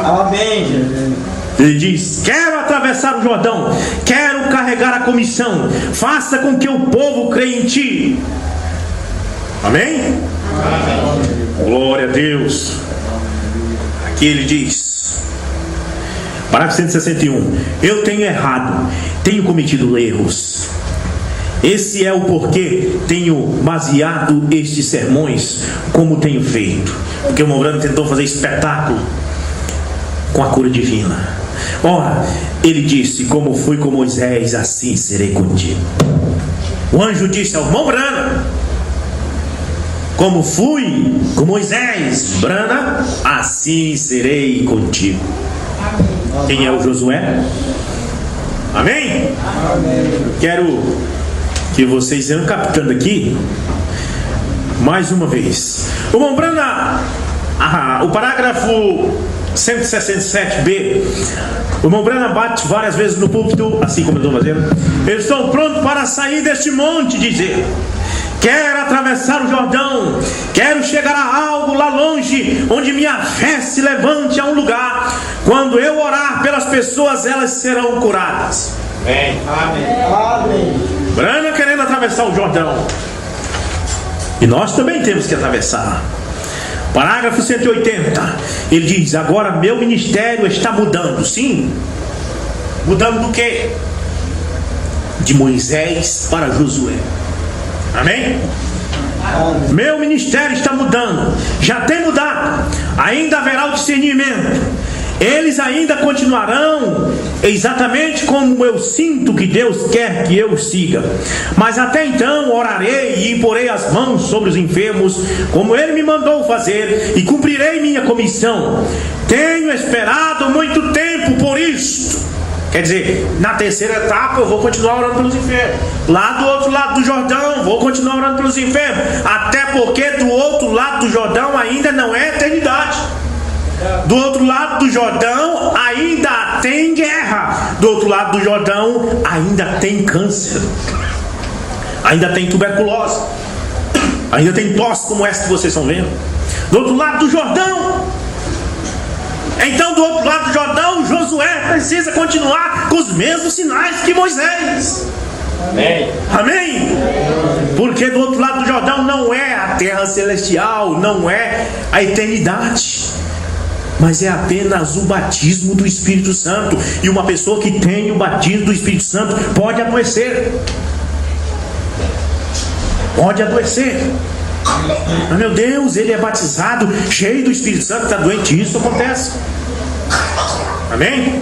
Amém. Ele diz: quero atravessar o Jordão, quero carregar a comissão, faça com que o povo creia em ti. Amém? Amém. Glória a Deus. Aqui ele diz, parágrafo 161: eu tenho errado, tenho cometido erros. Esse é o porquê tenho baseado estes sermões como tenho feito. Porque o Mourano tentou fazer espetáculo com a cura divina. Ora, ele disse: como fui com Moisés, assim serei contigo. O anjo disse ao irmão Brana: como fui com Moisés, Brana, assim serei contigo. Quem é o Josué? Amém? Amém. Quero que vocês venham captando aqui mais uma vez. O irmão Brana, o parágrafo 167b, o irmão Brana bate várias vezes no púlpito, assim como eu estou fazendo. Eu estou pronto para sair deste monte, dizer. Quero atravessar o Jordão, quero chegar a algo lá longe, onde minha fé se levante a um lugar. Quando eu orar pelas pessoas, elas serão curadas. Amém. Amém. Brana querendo atravessar o Jordão, e nós também temos que atravessar. Parágrafo 180, ele diz: agora meu ministério está mudando. Sim, mudando do quê? De Moisés para Josué. Amém? Amém. Meu ministério está mudando, já tem mudado, ainda haverá o discernimento. Eles ainda continuarão exatamente como eu sinto que Deus quer que eu siga. Mas até então orarei e imporei as mãos sobre os enfermos, como Ele me mandou fazer, e cumprirei minha comissão. Tenho esperado muito tempo por isto. Quer dizer, na terceira etapa eu vou continuar orando pelos enfermos. Lá do outro lado do Jordão, vou continuar orando pelos enfermos. Até porque do outro lado do Jordão ainda não é eternidade. Do outro lado do Jordão ainda tem guerra. Do outro lado do Jordão ainda tem câncer, ainda tem tuberculose, ainda tem tosse como essa que vocês estão vendo. Do outro lado do Jordão. Então do outro lado do Jordão, Josué precisa continuar com os mesmos sinais que Moisés. Amém. Amém? Porque do outro lado do Jordão não é a terra celestial, não é a eternidade, mas é apenas o batismo do Espírito Santo. E uma pessoa que tem o batismo do Espírito Santo pode adoecer. Pode adoecer. Mas, meu Deus, ele é batizado, cheio do Espírito Santo, está doente. Isso acontece. Amém?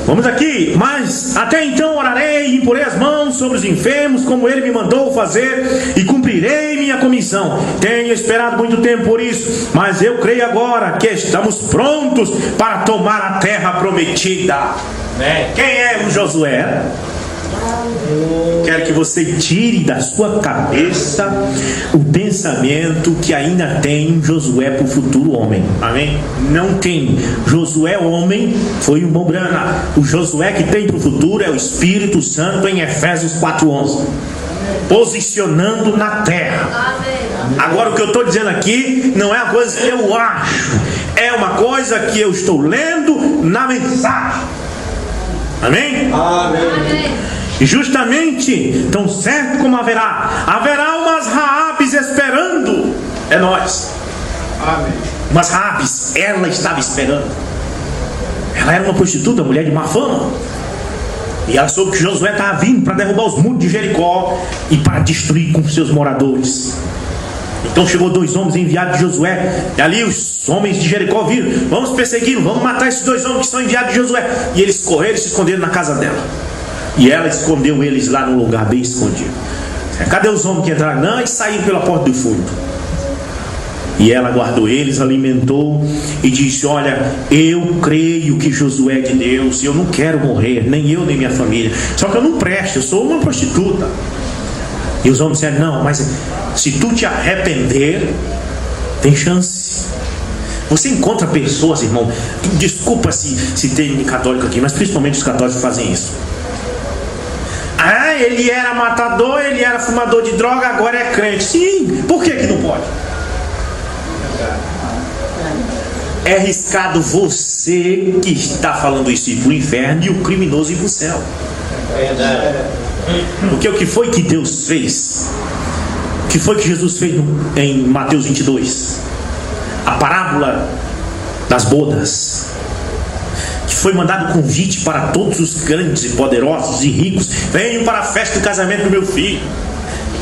Vamos aqui. Mas até então orarei e imporei as mãos sobre os enfermos, como Ele me mandou fazer, e cumprirei minha comissão. Tenho esperado muito tempo por isso, mas eu creio agora que estamos prontos para tomar a terra prometida. Quem é o Josué? Quero que você tire da sua cabeça o pensamento que ainda tem um Josué para o futuro homem. Amém? Não tem. Josué homem foi o Mobrana. O Josué que tem para o futuro é o Espírito Santo, em Efésios 4:11, posicionando na terra. Agora o que eu estou dizendo aqui não é uma coisa que eu acho, é uma coisa que eu estou lendo na mensagem. Amém? Amém. Justamente, tão certo como haverá umas Raabes esperando. É nós. Amém. Umas Raabes, ela estava esperando. Ela era uma prostituta, mulher de má fama. E ela soube que Josué estava vindo para derrubar os muros de Jericó e para destruir com seus moradores. Então chegou 2 homens enviados de Josué. E ali os homens de Jericó viram: vamos persegui-lo, vamos matar esses 2 homens que são enviados de Josué. E eles correram e se esconderam na casa dela. E ela escondeu eles lá num lugar bem escondido. Cadê os homens que entraram? Não, e saíram pela porta do fundo. E ela guardou eles, alimentou e disse: olha, eu creio que Josué é de Deus, e eu não quero morrer, nem eu nem minha família. Só que eu não presto, eu sou uma prostituta. E os homens disseram: não, mas se tu te arrepender, tem chance. Você encontra pessoas, irmão, desculpa se tem católico aqui, mas principalmente os católicos fazem isso. Ah, ele era matador, ele era fumador de droga, agora é crente. Sim, por que não pode? É arriscado você que está falando isso ir para o inferno e o criminoso ir para o céu. Porque o que foi que Deus fez? O que foi que Jesus fez em Mateus 22? A parábola das bodas, que foi mandado convite para todos os grandes e poderosos e ricos: venham para a festa do casamento do meu filho.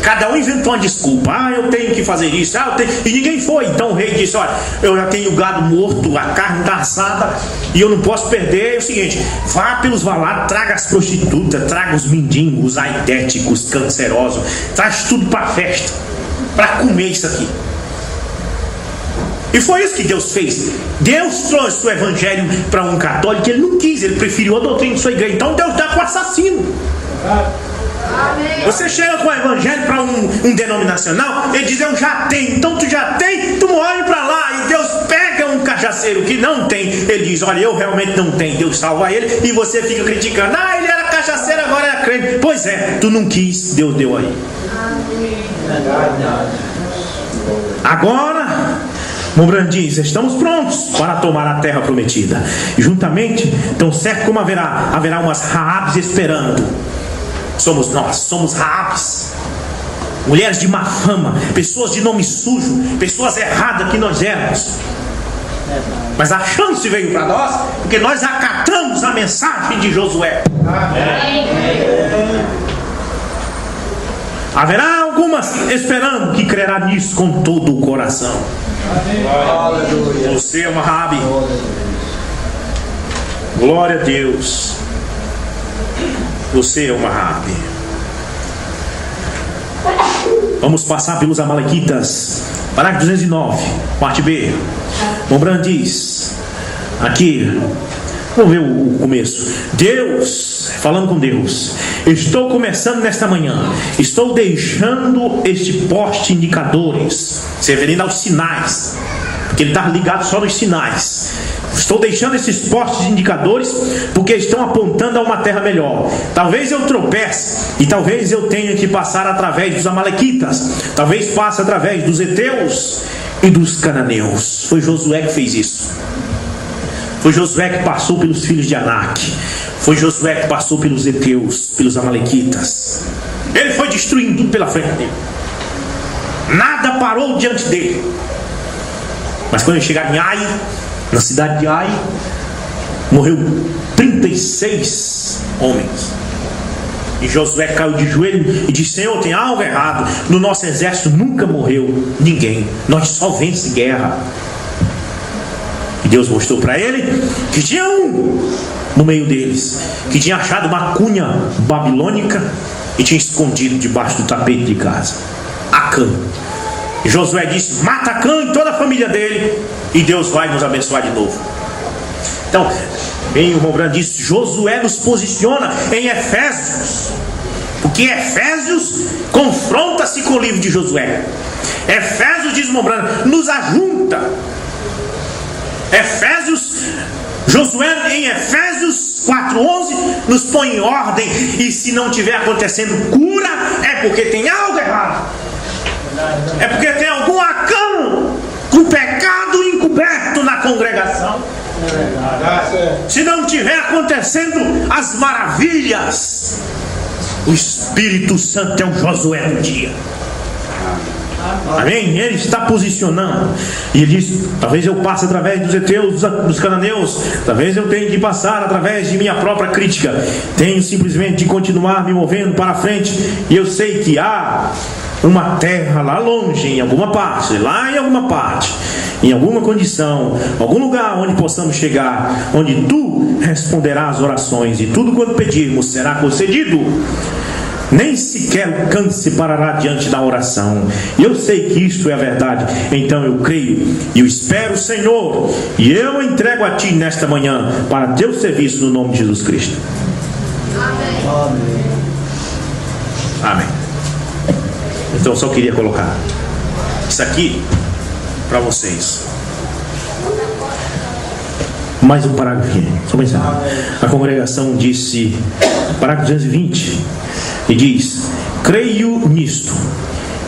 Cada um inventou uma desculpa: ah, eu tenho que fazer isso, ah, eu tenho... E ninguém foi. Então o rei disse: olha, eu já tenho o gado morto, a carne está assada, e eu não posso perder. É o seguinte: vá pelos valados, traga as prostitutas, traga os mendigos, os aidéticos, cancerosos, traz tudo para a festa, para comer isso aqui. E foi isso que Deus fez. Deus trouxe o evangelho para um católico, ele não quis, ele preferiu a doutrina de sua igreja. Então Deus dá para o assassino. Você chega com o evangelho para um denominacional, ele diz: eu já tenho. Então tu já tem, tu morre para lá. E Deus pega um cachaceiro que não tem, ele diz: olha, eu realmente não tenho. Deus salva ele, e você fica criticando: ah, ele era cachaceiro, agora é crente. Pois é, tu não quis, Deus deu aí. Agora, Mombrand diz: estamos prontos para tomar a terra prometida. E juntamente, tão certo como haverá umas Raabes esperando. Somos nós, somos Raabes, mulheres de má fama, pessoas de nome sujo, pessoas erradas que nós éramos. Mas a chance veio para nós porque nós acatamos a mensagem de Josué. Haverá algumas esperando que crerá nisso com todo o coração. Você é uma Raabe. Glória a Deus. Você é uma Raabe. Vamos passar pelos amalequitas. Parágrafo 209, parte B. Mombrand diz aqui, vamos ver o começo. Deus, falando com Deus: estou começando nesta manhã, estou deixando este poste de indicadores, se referindo aos sinais, porque ele está ligado só nos sinais. Estou deixando esses postes de indicadores porque estão apontando a uma terra melhor. Talvez eu tropece e talvez eu tenha que passar através dos amalequitas, talvez passe através dos heteus e dos cananeus. Foi Josué que fez isso. Foi Josué que passou pelos filhos de Anak. Foi Josué que passou pelos heteus, pelos amalequitas. Ele foi destruindo tudo pela frente dele. Nada parou diante dele. Mas quando ele chegar em Ai, na cidade de Ai, morreu 36 homens. E Josué caiu de joelho e disse: Senhor, tem algo errado. No nosso exército nunca morreu ninguém. Nós só vence guerra. E Deus mostrou para ele que tinha um no meio deles que tinha achado uma cunha babilônica e tinha escondido debaixo do tapete de casa, Acã. E Josué disse: mata Acã e toda a família dele, e Deus vai nos abençoar de novo. Então, bem, o Mombrand disse: Josué nos posiciona em Efésios, porque Efésios confronta-se com o livro de Josué. Efésios, diz Mombrand, nos ajunta. Josué em Efésios 4:11 nos põe em ordem, e se não estiver acontecendo cura, é porque tem algo errado. É porque tem algum Acã com pecado encoberto na congregação. Se não estiver acontecendo as maravilhas, Espírito Santo é o Josué do dia. Amém? Ele está posicionando. E ele diz: talvez eu passe através dos heteus, dos cananeus. Talvez eu tenha de passar através de minha própria crítica. Tenho simplesmente de continuar me movendo para frente. E eu sei que há uma terra lá longe, em alguma parte, em alguma condição, algum lugar onde possamos chegar, onde tu responderás orações e tudo quanto pedirmos será concedido. Nem sequer o câncer parará diante da oração. E eu sei que isto é a verdade. Então eu creio e eu espero, Senhor, e eu entrego a Ti nesta manhã para Teu serviço no nome de Jesus Cristo. Amém. Amém. Então eu só queria colocar isso aqui para vocês. Mais um parágrafo aqui, só pensar. A congregação disse, parágrafo 220, e diz: creio nisto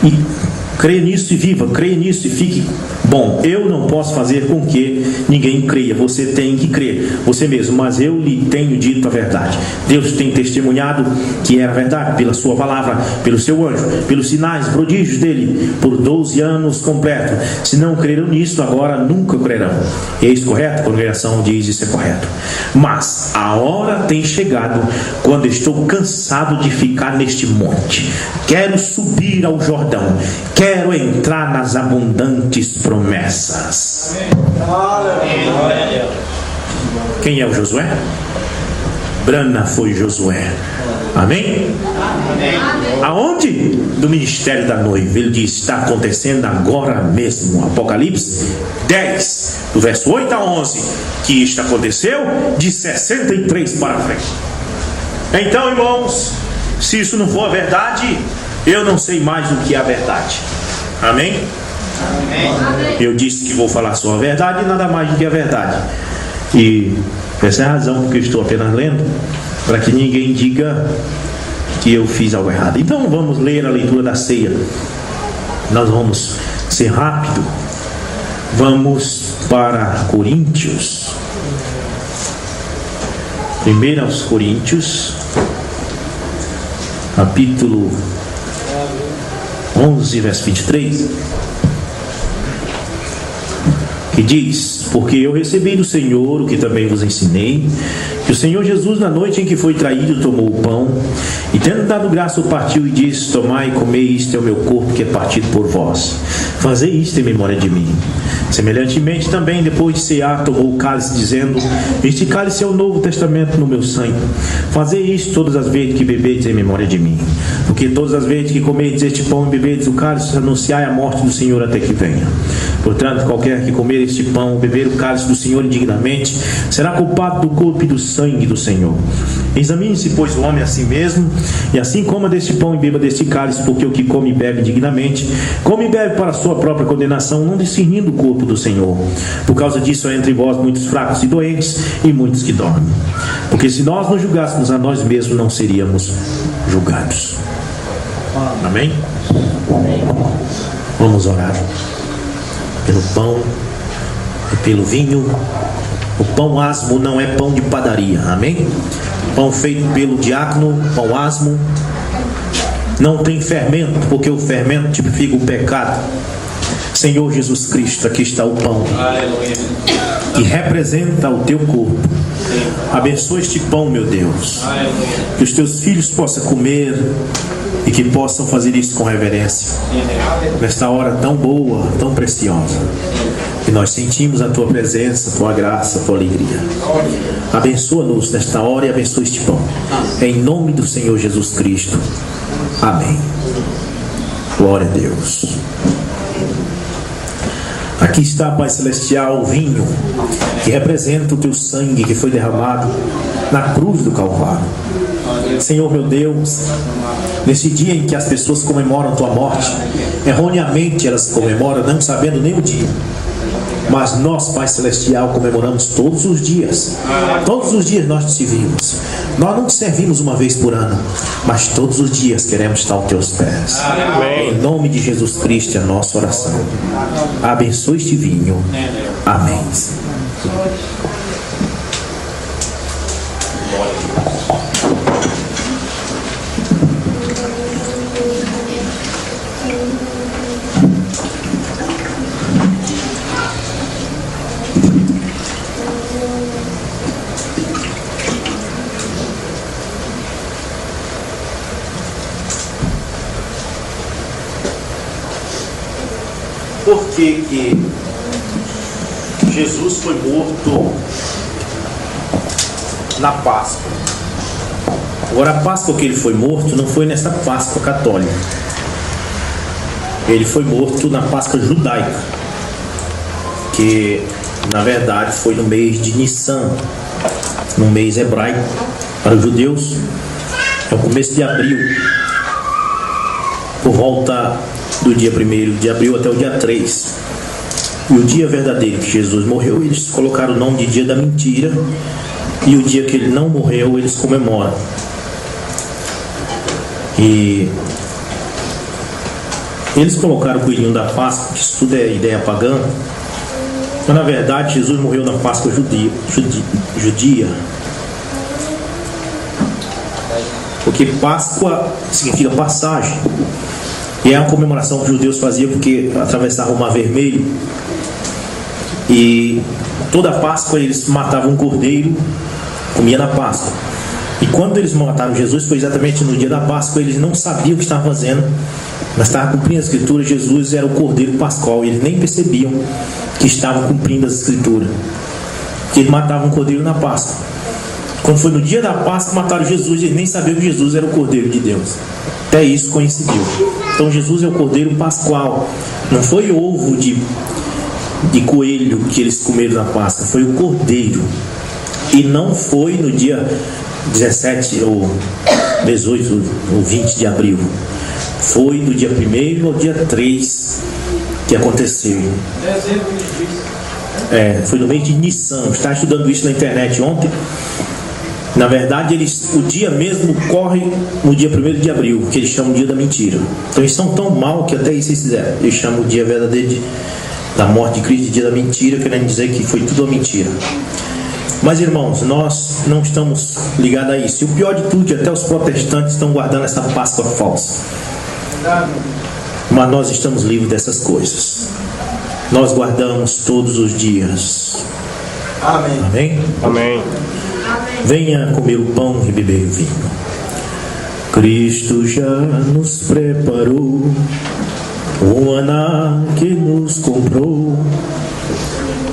e viva, creia nisto e fique bom. Eu não posso fazer com que ninguém creia. Você tem que crer, você mesmo. Mas eu lhe tenho dito a verdade. Deus tem testemunhado que era verdade pela sua palavra, pelo seu anjo, pelos sinais, prodígios dele, por 12 anos completos. Se não creram nisso, agora nunca crerão. É isso correto? A congregação diz: isso é correto. Mas a hora tem chegado quando estou cansado de ficar neste monte. Quero subir ao Jordão. Quero entrar nas abundantes promessas. Quem é o Josué? Brana foi Josué. Amém? Aonde? Do ministério da noiva. Ele diz: está acontecendo agora mesmo. Apocalipse 10, do verso 8 a 11, que isto aconteceu de 63 para frente. Então, irmãos, se isso não for a verdade, eu não sei mais do que é a verdade. Amém? Amém? Eu disse que vou falar só a verdade e nada mais do que a verdade. E essa é a razão porque eu estou apenas lendo, para que ninguém diga que eu fiz algo errado. Então vamos ler a leitura da ceia. Nós vamos ser rápido. Vamos para Coríntios. 1 aos Coríntios, capítulo 11, verso 23, que diz: porque eu recebi do Senhor o que também vos ensinei, que o Senhor Jesus, na noite em que foi traído, tomou o pão e, tendo dado graça, o partiu e disse: tomai e comei, isto é o meu corpo que é partido por vós. Fazei isto em memória de mim. Semelhantemente também, depois de cear, tomou o cálice, dizendo: este cálice é o novo testamento no meu sangue. Fazei isto todas as vezes que bebedes em memória de mim. Porque todas as vezes que comedes este pão e bebedes o cálice, anunciai a morte do Senhor até que venha. Portanto, qualquer que comer este pão ou beber o cálice do Senhor indignamente, será culpado do corpo e do sangue do Senhor. Examine-se, pois, o homem a si mesmo, e assim coma deste pão e beba deste cálice, porque o que come e bebe indignamente, come e bebe para a sua própria condenação, não discernindo o corpo do Senhor. Por causa disso há entre vós muitos fracos e doentes, e muitos que dormem. Porque se nós nos julgássemos a nós mesmos, não seríamos julgados. Amém? Vamos orar pelo pão e pelo vinho. O pão asmo não é pão de padaria. Amém? Pão feito pelo diácono, pão asmo, não tem fermento, porque o fermento tipifica o pecado. Senhor Jesus Cristo, aqui está o pão que representa o teu corpo. Abençoa este pão, meu Deus, que os teus filhos possam comer e que possam fazer isso com reverência nesta hora tão boa, tão preciosa, que nós sentimos a tua presença, a tua graça, a tua alegria. Abençoa-nos nesta hora e abençoa este pão, em nome do Senhor Jesus Cristo. Amém. Glória a Deus. Aqui está, Pai Celestial, o vinho que representa o teu sangue que foi derramado na cruz do Calvário. Senhor meu Deus, nesse dia em que as pessoas comemoram tua morte, erroneamente elas comemoram não sabendo nem o dia. Mas nós, Pai Celestial, comemoramos todos os dias. Todos os dias nós te servimos. Nós não te servimos uma vez por ano, mas todos os dias queremos estar aos teus pés. Em nome de Jesus Cristo é a nossa oração. Abençoe este vinho. Amém. por que Jesus foi morto na Páscoa? Agora, a Páscoa que ele foi morto não foi nessa Páscoa católica. Ele foi morto na Páscoa judaica, que na verdade foi no mês de Nissan, no mês hebraico para os judeus. É o começo de abril, por volta do dia 1º de abril até o dia 3. E o dia verdadeiro que Jesus morreu, eles colocaram o nome de dia da mentira, e o dia que ele não morreu, eles comemoram. E eles colocaram o coelhinho da Páscoa, que isso tudo é ideia pagã, mas na verdade Jesus morreu na Páscoa judia. Porque Páscoa significa passagem, e é uma comemoração que os judeus faziam porque atravessavam o Mar Vermelho, e toda Páscoa eles matavam um cordeiro, comia na Páscoa. E quando eles mataram Jesus, foi exatamente no dia da Páscoa. Eles não sabiam o que estavam fazendo, mas estavam cumprindo a Escritura. Jesus era o cordeiro pascual, e eles nem percebiam que estavam cumprindo as Escrituras, que eles matavam um cordeiro na Páscoa. Quando foi no dia da Páscoa, mataram Jesus, e eles nem sabiam que Jesus era o cordeiro de Deus. Até isso coincidiu. Então Jesus é o cordeiro pascual. Não foi ovo de coelho que eles comeram na Páscoa, foi o cordeiro. E não foi no dia 17 ou 18 ou 20 de abril. Foi do dia 1º ao dia 3 que aconteceu. Foi no mês de Nissan. Eu estava estudando isso na internet ontem. Na verdade, o dia mesmo corre no dia 1º de abril, que eles chamam de dia da mentira. Então eles são tão mal que até isso eles fizeram. Eles chamam o dia verdadeiro da morte de Cristo de dia da mentira, querendo dizer que foi tudo uma mentira. Mas, irmãos, nós não estamos ligados a isso. E o pior de tudo é que até os protestantes estão guardando essa Páscoa falsa. Mas nós estamos livres dessas coisas. Nós guardamos todos os dias. Amém. Amém? Amém. Venha comer o pão e beber o vinho. Cristo já nos preparou o maná que nos comprou,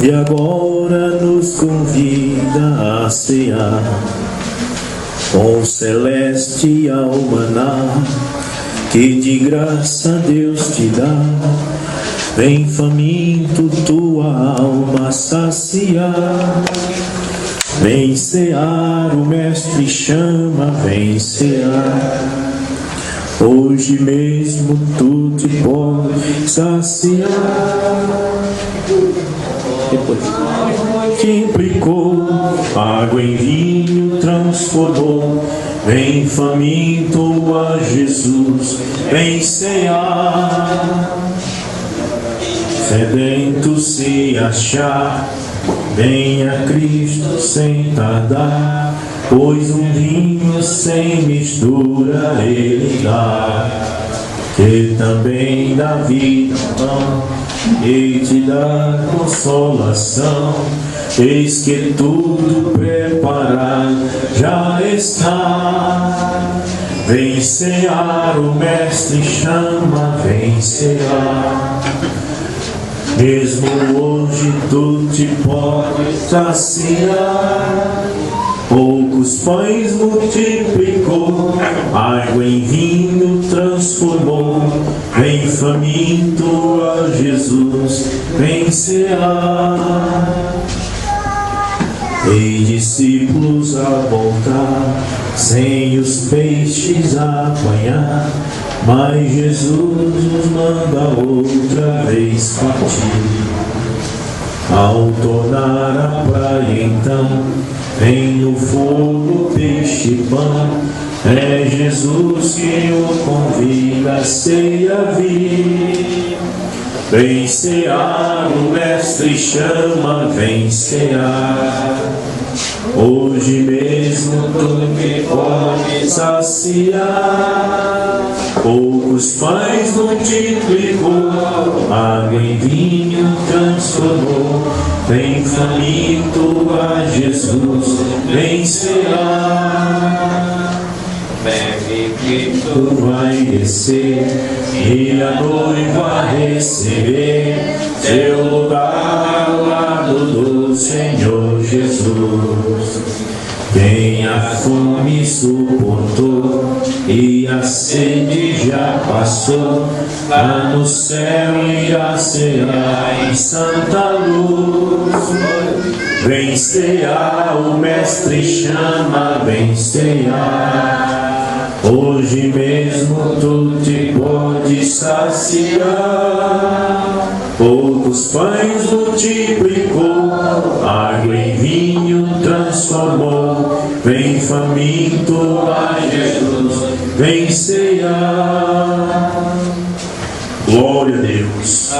e agora nos convida a cear com o celestial maná que de graça Deus te dá. Vem faminto tua alma saciar, vem cear, o mestre chama, vem cear. Hoje mesmo tu te pode saciar. Depois que implicou, água em vinho transformou. Vem faminto a Jesus, vem cear. Sedento se achar, vem a Cristo sem tardar, pois um vinho sem mistura Ele dá, que também dá vida não, e te dá consolação. Eis que tudo preparado já está. Vem cear, o mestre chama, vem cear. Mesmo hoje tu te pode saciar. Poucos pães multiplicou, água em vinho transformou. Vem faminto a Jesus, vem cear. E discípulos a voltar, sem os peixes a apanhar, mas Jesus nos manda outra vez partir. Ao tornar a praia então, vem no fogo peixe e pão. É Jesus que o convida a ceia vir. Vem cear, o mestre chama, vem cear. Hoje mesmo tu me pode saciar. Poucos pães multiplicou, água em vinho transformou. Vem faminto a Jesus, vem cear. Bebe Cristo Espírito vai descer e a noiva receber seu lugar ao lado do Senhor Jesus. Quem a fome suportou e a sede já passou, lá no céu irá cear em santa luz. Vem cear, o Mestre chama, vem cear. Hoje mesmo tu te podes saciar. Poucos pães multiplicou, água em vinho transformou. Vem faminto a Jesus, vem cear. Glória a Deus.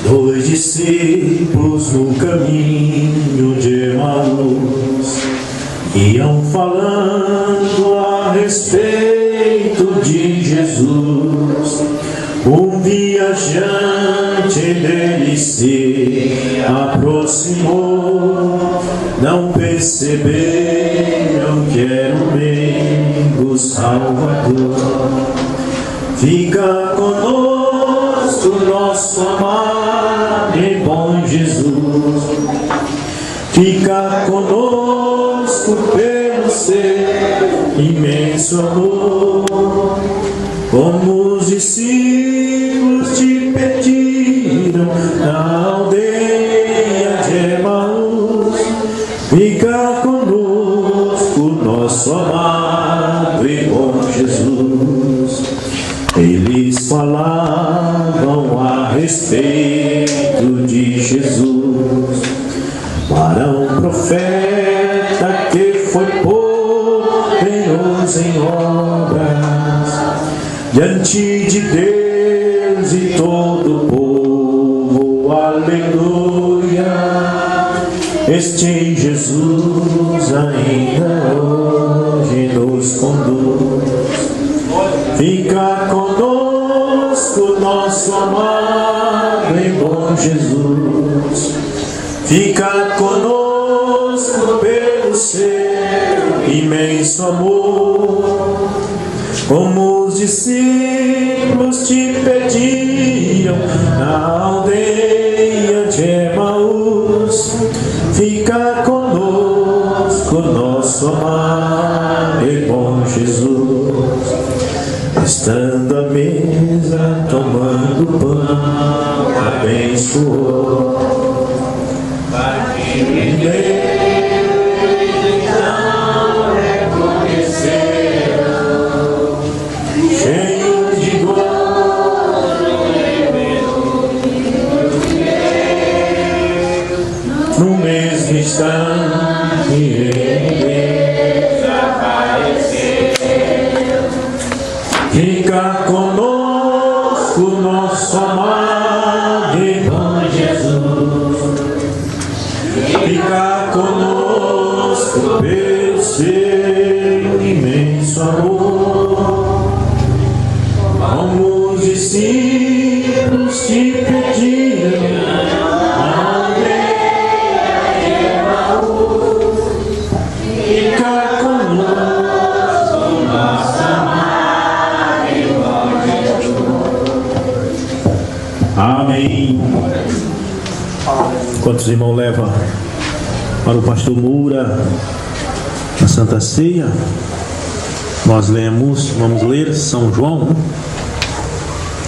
Dois discípulos no caminho de Emaús iam falando a respeito de Jesus. Um viajante dele se aproximou, não perceberam que era o meigo Salvador. Fica conosco, nosso amado e bom Jesus. Fica conosco pelo seu imenso amor. Como os discípulos te pediram na aldeia de Emaús. Fica conosco, nosso amado e bom Jesus. Eles falavam a respeito de Jesus, para um profeta que foi poderoso em obras, diante de Deus e todo o povo, aleluia. Este Jesus ainda hoje nos conduz. Fica conosco, nosso amado e bom Jesus. Fica conosco pelo seu imenso amor. Como os discípulos te pediram na aldeia de Emaús. Fica conosco, nosso amado e bom Jesus. Estando à mesa, tomando pão, abençoou. Então reconheceram, cheio de gozo, no mesmo instante fica conosco, nosso amado e bom Jesus. Fica conosco pelo seu imenso amor. Como os discípulos te pediram na aldeia de Emaús. Fica conosco, nosso amado e bom Jesus. Amém. Quantos irmãos levam para o pastor Moura a Santa Ceia? Nós vamos ler São João,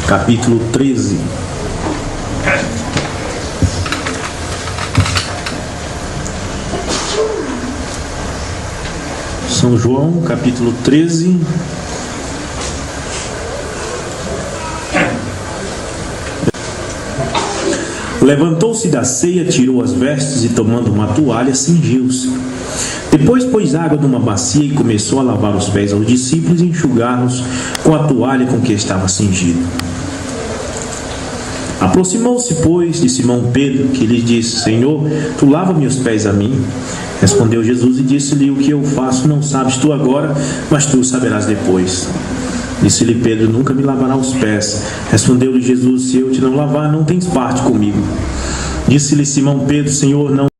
capítulo 13. São João, capítulo 13. Levantou-se da ceia, tirou as vestes e, tomando uma toalha, cingiu-se. Depois pôs água numa bacia e começou a lavar os pés aos discípulos e enxugá-los com a toalha com que estava cingido. Aproximou-se, pois, de Simão Pedro, que lhe disse: Senhor, tu lava-me os pés a mim? Respondeu Jesus e disse-lhe: O que eu faço não sabes tu agora, mas tu saberás depois. Disse-lhe Pedro: Nunca me lavará os pés. Respondeu-lhe Jesus: Se eu te não lavar, não tens parte comigo. Disse-lhe Simão Pedro: Senhor, não